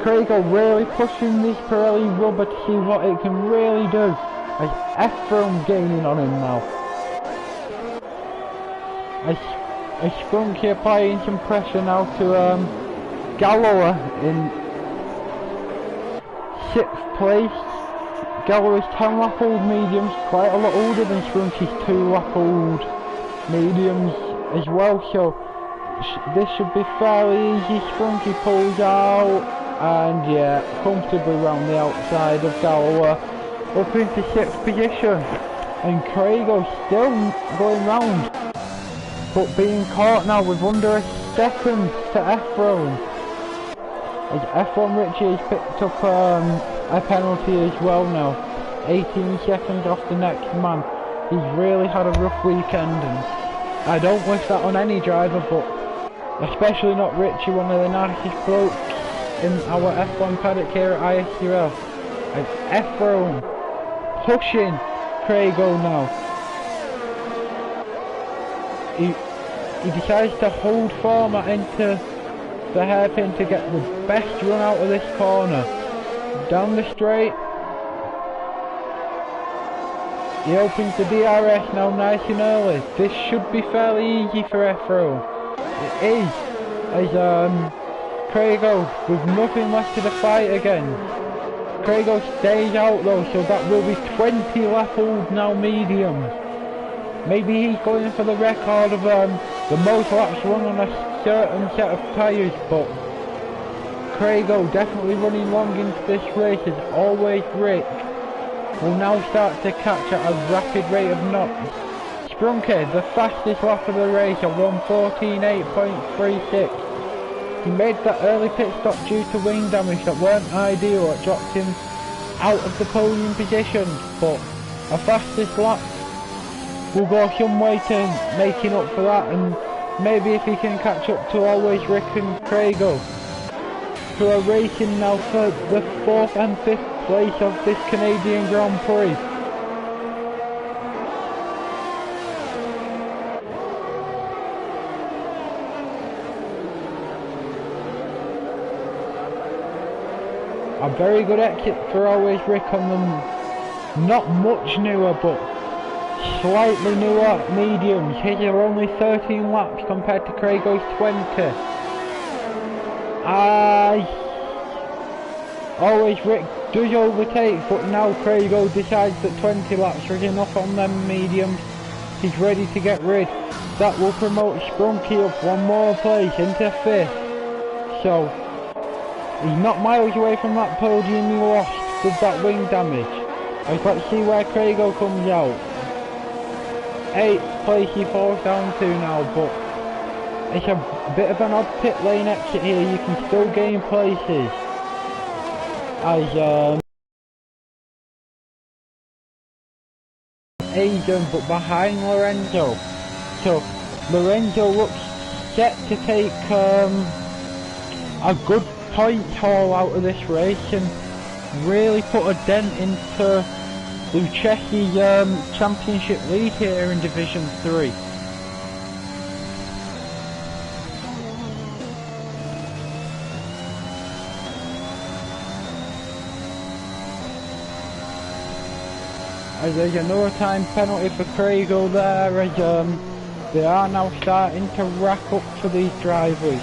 Craigo really pushing this Pirelli rubber to see what it can really do, as F-Throne gaining on him now. As Sprunky applying some pressure now to Galloway in 6th place. Galloway's 10 lap old mediums, quite a lot older than Sprunky's 2 lap old mediums as well, so this should be fairly easy. Sprunky pulls out and yeah, comfortably round the outside of Galloway up into 6th position, and Craigo still going round, but being caught now with under a second to F-Throne. As F1 Richie has picked up a penalty as well now, 18 seconds off the next man. He's really had a rough weekend, and I don't wish that on any driver, but especially not Richie, one of the nicest blokes in our F1 paddock here at ISRL. And F-Throne pushing Craigo now. He decides to hold format into the hairpin to get the best run out of this corner. Down the straight. He opens the DRS now nice and early. This should be fairly easy for F-Throne. It is, as Craigo with nothing left to the fight again. Craigo stays out though, so that will be 20 lap old now mediums. Maybe he's going for the record of the most laps run on a certain set of tyres, but Craigo definitely running long into this race as always. Rick will now start to catch at a rapid rate of knots. Sprunky, the fastest lap of the race at 1:14.8.36. He made that early pit stop due to wing damage that weren't ideal. It dropped him out of the podium position, but a fastest lap will go some way to making up for that, and maybe if he can catch up to always Rick and Craigo, who are racing now for the 4th and 5th place of this Canadian Grand Prix. A very good exit for always Rick on them, not much newer but slightly newer mediums. His are only 13 laps compared to Craigo's 20. Always Rick does overtake, but now Craigo decides that 20 laps is enough on them mediums He's ready to get rid. That will promote Sprunky up one more place into 5th. So, he's not miles away from that podium he lost with that wing damage. Let's see where Craigo comes out. 8th place he falls down to now, but it's a bit of an odd pit lane exit here. You can still gain places as Aidan, but behind Lorenzo. So Lorenzo looks set to take a good point haul out of this race and really put a dent into Lucchesi's championship lead here in Division 3. As there's another time penalty for Craigo there, as they are now starting to rack up for these drivers.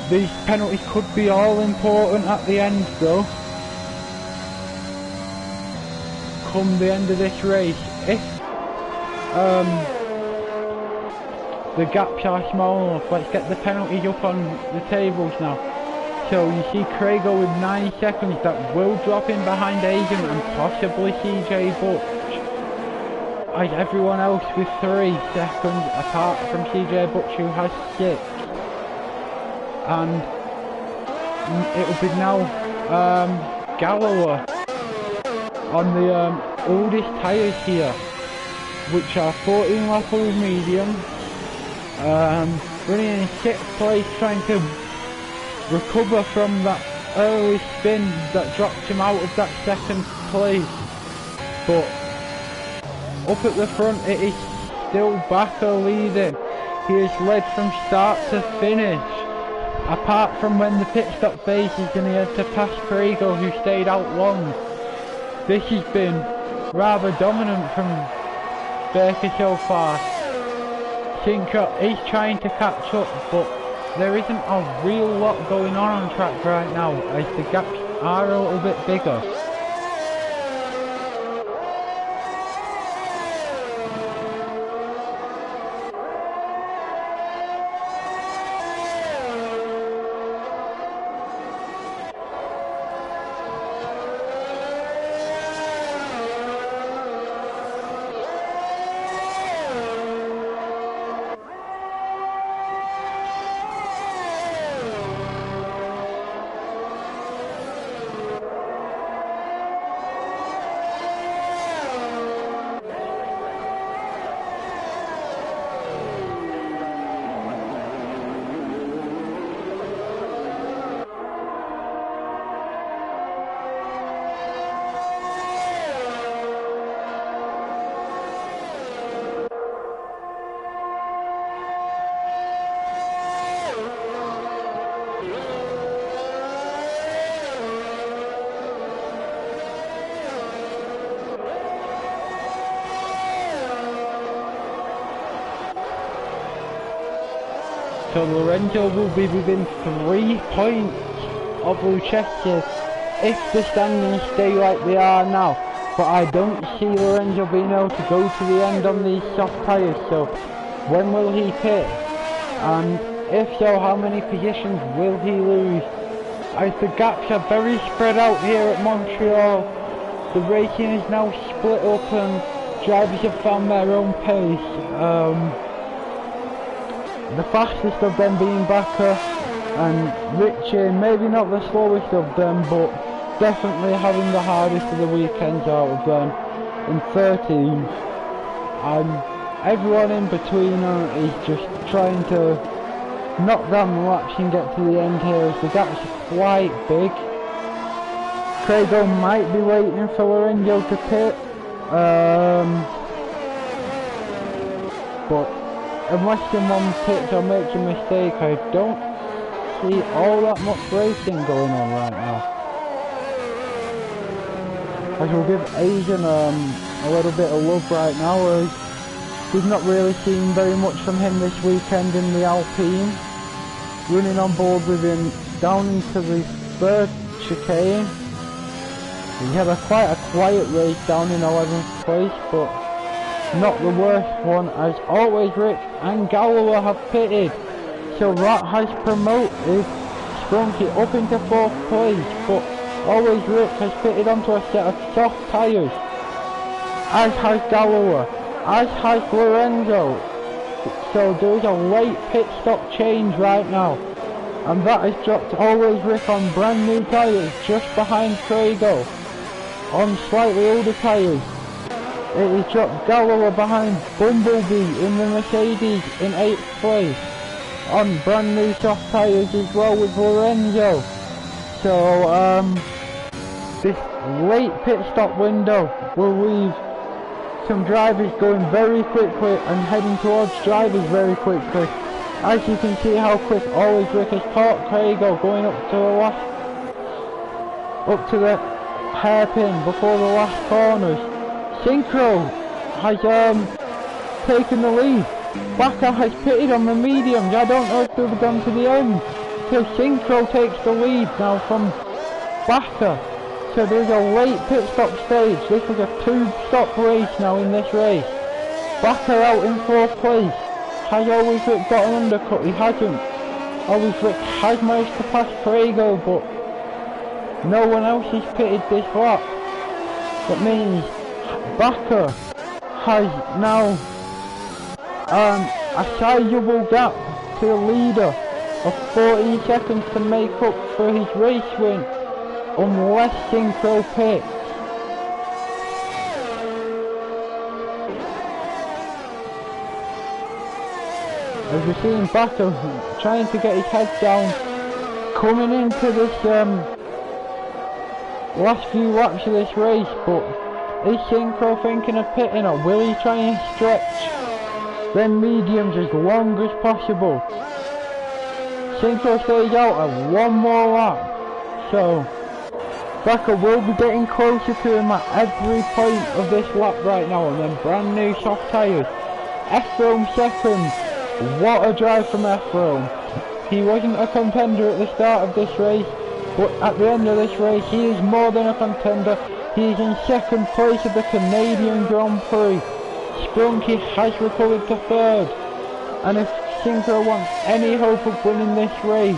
These penalties could be all important at the end though. Come the end of this race, if the gaps are small enough. Let's get the penalties up on the tables now. So you see Craigo with 9 seconds, that will drop in behind Aidan and possibly CJ Butch. As everyone else with 3 seconds apart from CJ Butch who has 6. And it will be now Galloway on the oldest tyres here, which are 14 lap medium, running in 6th place, trying to recover from that early spin that dropped him out of that 2nd place. But up at the front it is still Backer leading. He is led from start to finish, apart from when the pit stop phases and he had to pass Craigo who stayed out long. This has been rather dominant from Baker so far. Sintra is trying to catch up, but there isn't a real lot going on track right now as the gaps are a little bit bigger. So Lorenzo will be within 3 points of Lucchesi if the standings stay like they are now. But I don't see Lorenzo being able to go to the end on these soft tyres. So when will he pit? And if so, how many positions will he lose? As the gaps are very spread out here at Montreal, the racing is now split up and drivers have found their own pace. The fastest of them being Backer and Richie, maybe not the slowest of them, but definitely having the hardest of the weekends out of them in 13th. And everyone in between is just trying to knock down the laps and get to the end here as the gaps are quite big. Craigo might be waiting for Lorenzo to pit, but unless someone pits or makes a mistake, I don't see all that much racing going on right now. I shall give Aidan a little bit of love right now, as we've not really seen very much from him this weekend in the Alpine. Running on board with him down into the 3rd chicane. He had quite a quiet race down in 11th place, but not the worst one, as Always Rick and Galloway have pitted. So that has promoted Sprunky up into 4th place, but Always Rick has pitted onto a set of soft tyres, as has Galloway, as has Lorenzo. So there is a late pit stop change right now, and that has dropped Always Rick on brand new tyres just behind Craigo on slightly older tyres. It has dropped Galloway behind Bumblebee in the Mercedes in 8th place on brand new soft tyres as well with Lorenzo. So this late pit stop window will leave some drivers going very quickly and heading towards drivers very quickly. As you can see how quick Always Rick has caught Craigo going up to the hairpin before the last corners. Synchro has taken the lead. Backer has pitted on the mediums. I don't know if they've gone to the end. So Synchro takes the lead now from Backer. So there's a late pit stop stage. This was a 2-stop race now in this race. Backer out in 4th place. Has Always Rick got an undercut? He hasn't. Always Rick has managed to pass Prego, but no one else has pitted this lap. That means Backer has now a sizable gap to the leader of 14 seconds to make up for his race win, unless Synchro pits. As we're seeing Backer trying to get his head down, coming into this last few laps of this race, but is Synchro thinking of pitting, or will he try and stretch them mediums as long as possible? Synchro stays out at one more lap, so Backer will be getting closer to him at every point of this lap right now, and then brand new soft tyres. Ephraim second. What a drive from Ephraim. He wasn't a contender at the start of this race, but at the end of this race he is more than a contender. He is in 2nd place of the Canadian Grand Prix. Sprunky has recovered to 3rd, and if Synchro wants any hope of winning this race,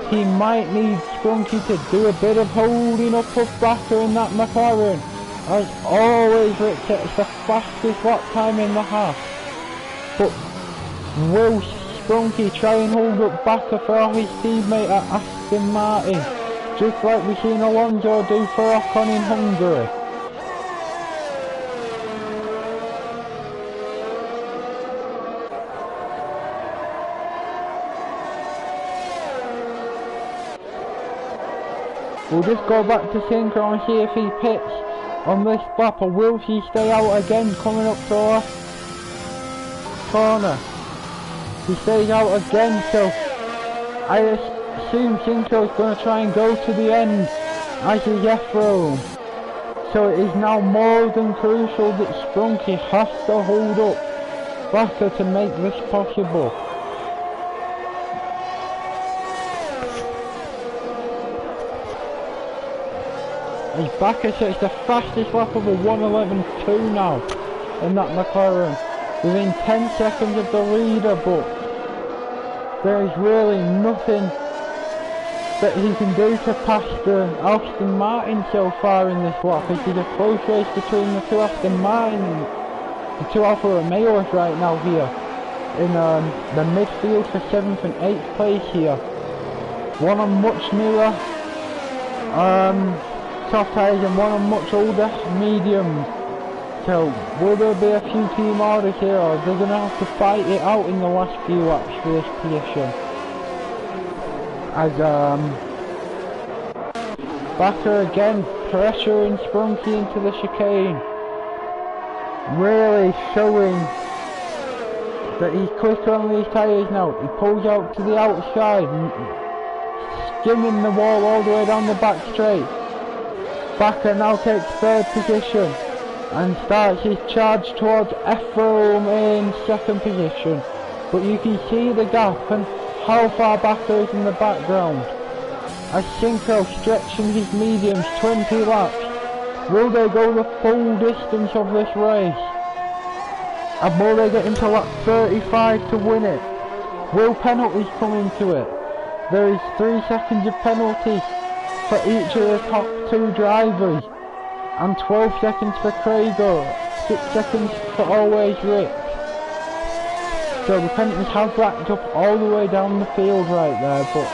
he might need Sprunky to do a bit of holding up of Backer in that McLaren. As always, Rick sets the fastest lap time in the half, but will Sprunky try and hold up Backer for his teammate at Aston Martin, just like we've seen Alonso do for Ocon in Hungary? We'll just go back to Synchro and see if he pits on this lap, or will he stay out again coming up to the last corner? He stays out again, so I assume Synchro is going to try and go to the end, as is Ephraim. So it is now more than crucial that Sprunky has to hold up Backer to make this possible. As Backer sets the fastest lap of a 1:11.2 now in that McLaren, within 10 seconds of the leader, but there is really nothing that he can do to pass the Aston Martin so far in this lap. It is a close race between the two Aston Martins, the two Alfa Romeos right now here in the midfield for 7th and 8th place here. One on much newer soft tyres and one on much older mediums. So will there be a few team orders here, or they're going to have to fight it out in the last few laps for this position? As Backer again pressuring Sprunky into the chicane, really showing that he's quicker on these tyres now. He pulls out to the outside, skimming the wall all the way down the back straight. Backer now takes 3rd position and starts his charge towards Ephraim in 2nd position, but you can see the gap and how far Backer is in the background. As Synchro stretching his mediums 20 laps, will they go the full distance of this race? And will they get into lap 35 to win it? Will penalties come into it? There is 3 seconds of penalties for each of the top 2 drivers. And 12 seconds for Craigo, 6 seconds for Always Rick. So the penalties have racked up all the way down the field right there, but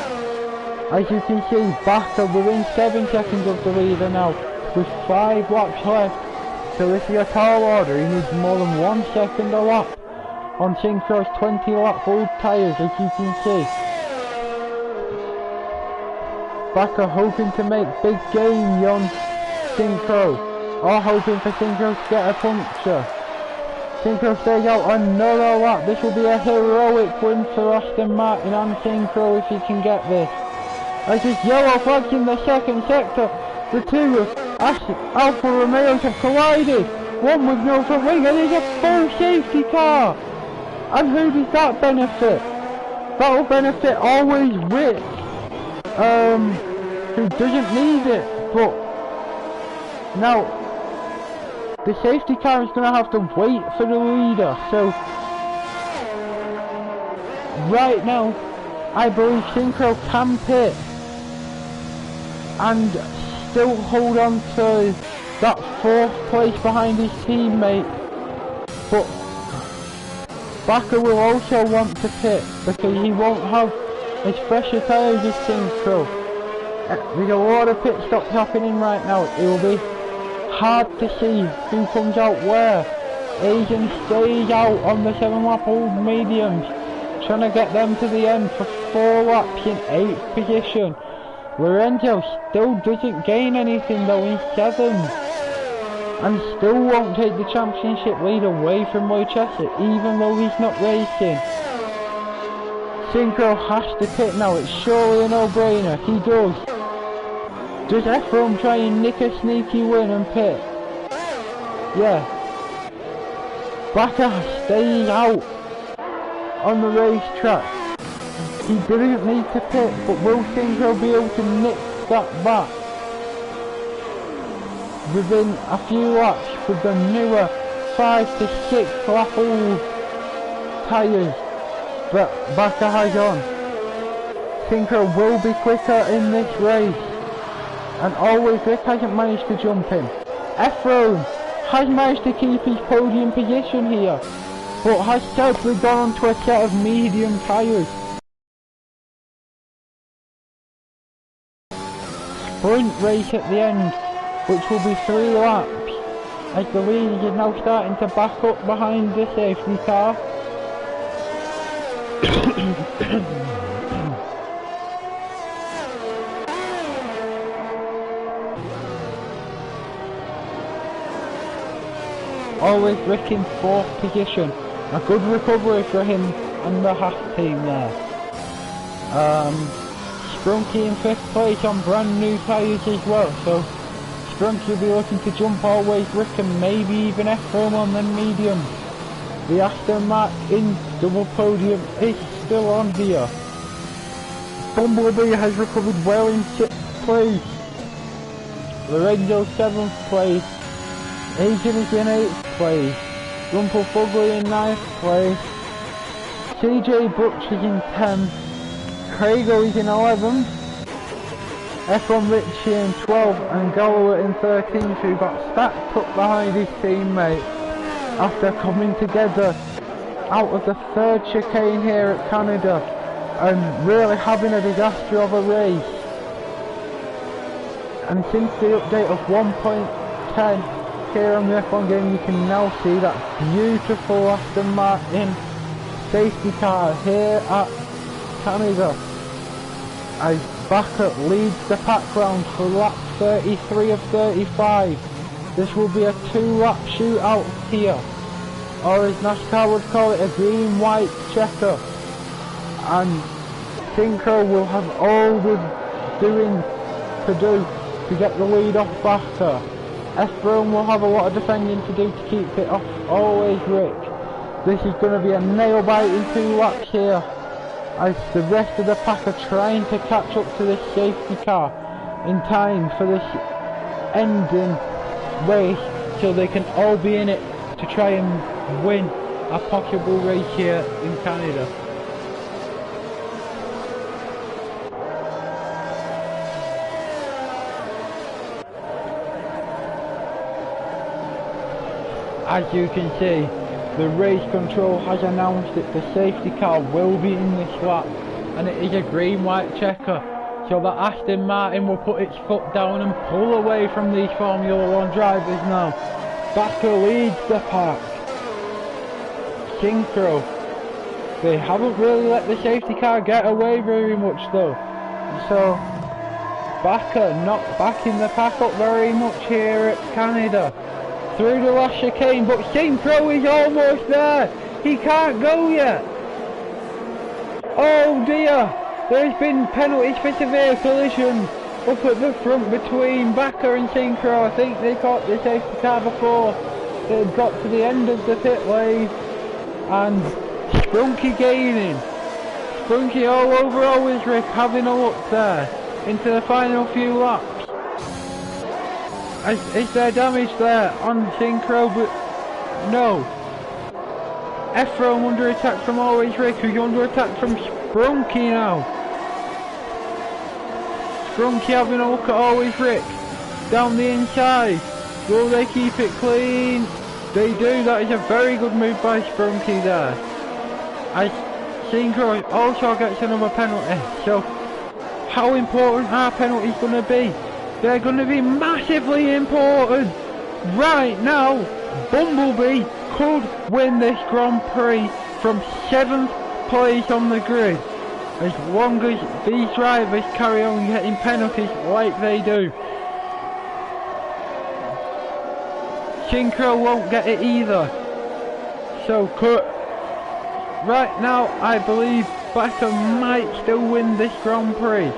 as you can see, Bakker within 7 seconds of the leader now, with 5 laps left. So if you're a tall order, he needs more than 1 second a lap on Synchro's 20 lap old tyres, as you can see. Bakker hoping to make big gains on Synchro, or hoping for Synchro to get a puncture. Synchro stays out another lap. This will be a heroic win for Aston Martin and Synchro if he can get this. As this yellow flags in the second sector, the two of Alfa Romeos have collided. One with no front wing, and there's a full safety car. And who does that benefit? That will benefit Always Rick, who doesn't need it. But now the safety car is going to have to wait for the leader. So right now, I believe Synchro can pit and still hold on to that 4th place behind his teammate, but Bakker will also want to pit because he won't have as fresh a tyres as Synchro. There's a lot of pit stops happening right now. It will be hard to see who comes out where. Asian stays out on the 7 lap old mediums, trying to get them to the end for 4 laps in 8th position. Lorenzo still doesn't gain anything though in 7th, and still won't take the championship lead away from Lucchesi even though he's not racing. Synchro has to pit now, it's surely a no-brainer. He does. Does F1 try and nick a sneaky win and pit? Yeah. Bakker stays out on the racetrack. He didn't need to pit, but will Synchro be able to nick that back within a few laps with the newer 5 to 6 lap old tyres that Bakker has on? Synchro will be quicker in this race, and Always Rick hasn't managed to jump him. F1 has managed to keep his podium position here, but has sadly gone onto a set of medium tyres. Sprint race at the end, which will be 3 laps, as the leaders are now starting to back up behind the safety car. Always Rick in 4th position. A good recovery for him and the Haas team there. Sprunky in 5th place on brand new tyres as well, so Sprunky will be looking to jump Always Rick and maybe even F1 on the medium. The Aston Martin double podium is still on here. Bumblebee has recovered well in 6th place. Lorenzo 7th place. Asian is in 8th place. Rumpelfugly in 9th place. CJ Butch is in 10th. Craigo is in 11th. F1 Richie in 12th, and Galloway in 13th, who got stacked up behind his teammate after coming together out of the 3rd chicane here at Canada and really having a disaster of a race. And since the update of 1.10 here on the F1 game, you can now see that beautiful Aston Martin safety car here at Canada, as Bakker leads the pack round for lap 33 of 35. This will be a 2-lap shootout here, or as NASCAR would call it, a green-white checker. And Synchro will have all the doing to do to get the lead off Bakker. F1 will have a lot of defending to do to keep it off Always Rick. This is going to be a nail-biting 2 laps here, as the rest of the pack are trying to catch up to this safety car in time for this ending race, so they can all be in it to try and win a possible race here in Canada. As you can see, the race control has announced that the safety car will be in this lap, and it is a green-white checker, so that Aston Martin will put its foot down and pull away from these Formula 1 drivers now. Bakker leads the pack. Synchro, they haven't really let the safety car get away very much though, so Bakker not backing the pack up very much here at Canada. Through the last chicane, but Synchro is almost there. He can't go yet. Oh dear, there's been penalties for severe collisions up at the front between Bakker and Synchro. I think they caught the safety car before they got to the end of the pit lane. And Sprunky gaining. Sprunky all over always Rick, having a look there into the final few laps. Is there damage there on Synchro? But no. Ephraim under attack from Always Rick, who's under attack from Sprunky now. Sprunky having a look at Always Rick down the inside. Will they keep it clean? They do. That is a very good move by Sprunky there. As Synchro also gets another penalty. So how important are penalties going to be? They're going to be massively important. Right now, Bumblebee could win this Grand Prix from 7th place on the grid, as long as these drivers carry on getting penalties like they do. Synchro won't get it either. So right now I believe Bakker might still win this Grand Prix,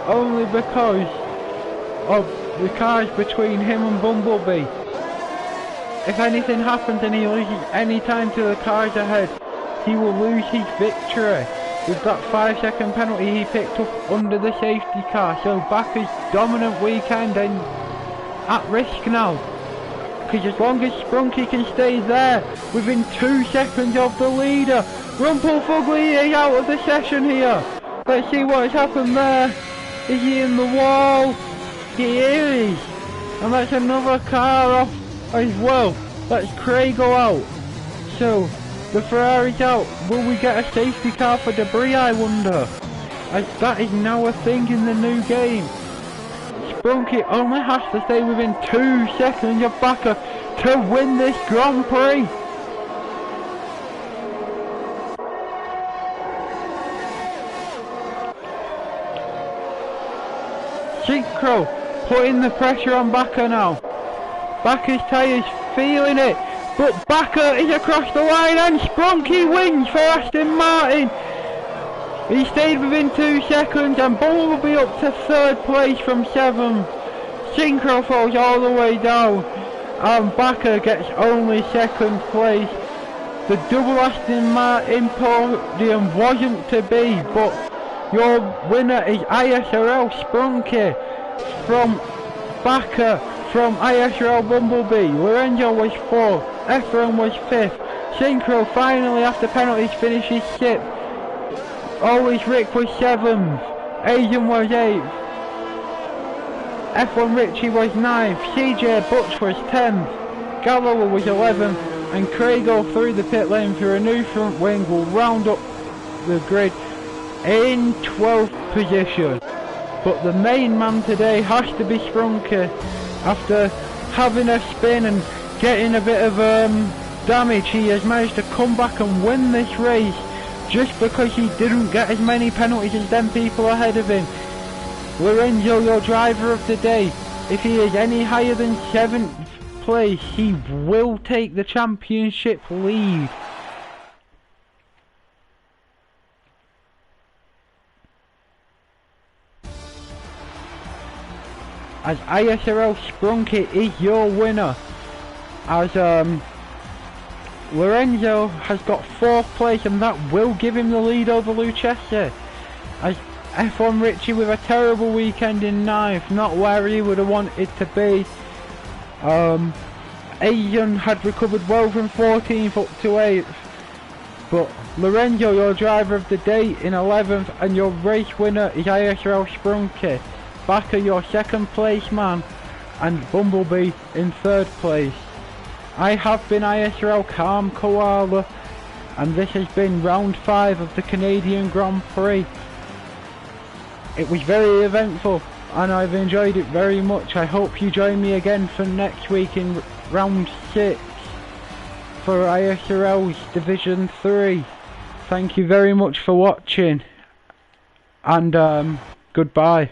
only because of the cars between him and Bumblebee. If anything happens and he loses any time to the cars ahead, he will lose his victory with that 5-second penalty he picked up under the safety car. So Bakker's dominant weekend and at risk now, because as long as Sprunky can stay there within 2 seconds of the leader. Rumpelfugly is out of the session here. Let's see what has happened there. Is he in the wall? He is. And that's another car off as well. That's Craig go out. So the Ferrari's out. Will we get a safety car for Debris, I wonder? As that is now a thing in the new game. Sprunky only has to stay within 2 seconds of Bakker to win this Grand Prix. Synchro putting the pressure on Bakker now. Bakker's tyres feeling it, but Bakker is across the line and Sprunky wins for Aston Martin. He stayed within 2 seconds and Bumblebee up to 3rd place from 7th. Synchro falls all the way down and Bakker gets only 2nd place. The double Aston Martin podium wasn't to be, but your winner is ISRL Sprunky from Bakker from ISRL Bumblebee. Lorenzo was 4th, Ephraim was 5th. Synchro finally after penalties finishes 6th. Always Rick was 7th, Asian was 8th, F1 Richie was 9th, CJ Butch was 10th, Galloway was 11th, and Craigo through the pit lane for a new front wing will round up the grid in 12th position. But the main man today has to be Sprunky. After having a spin and getting a bit of damage, he has managed to come back and win this race, just because he didn't get as many penalties as them people ahead of him. Lorenzo, your driver of the day, if he is any higher than 7th place, he will take the championship lead. As ISRL Sprunky is your winner, as Lorenzo has got 4th place, and that will give him the lead over Lucchesi. As F1 Richie with a terrible weekend in 9th, not where he would have wanted to be. Asian had recovered well from 14th up to 8th. But Lorenzo, your driver of the day, in 11th, and your race winner is ISRL Sprunky. Backer, your second place man, and Bumblebee in 3rd place. I have been ISRL Calm Koala, and this has been round 5 of the Canadian Grand Prix. It was very eventful, and I've enjoyed it very much. I hope you join me again for next week in round 6. For ISRL's Division 3. Thank you very much for watching, and goodbye.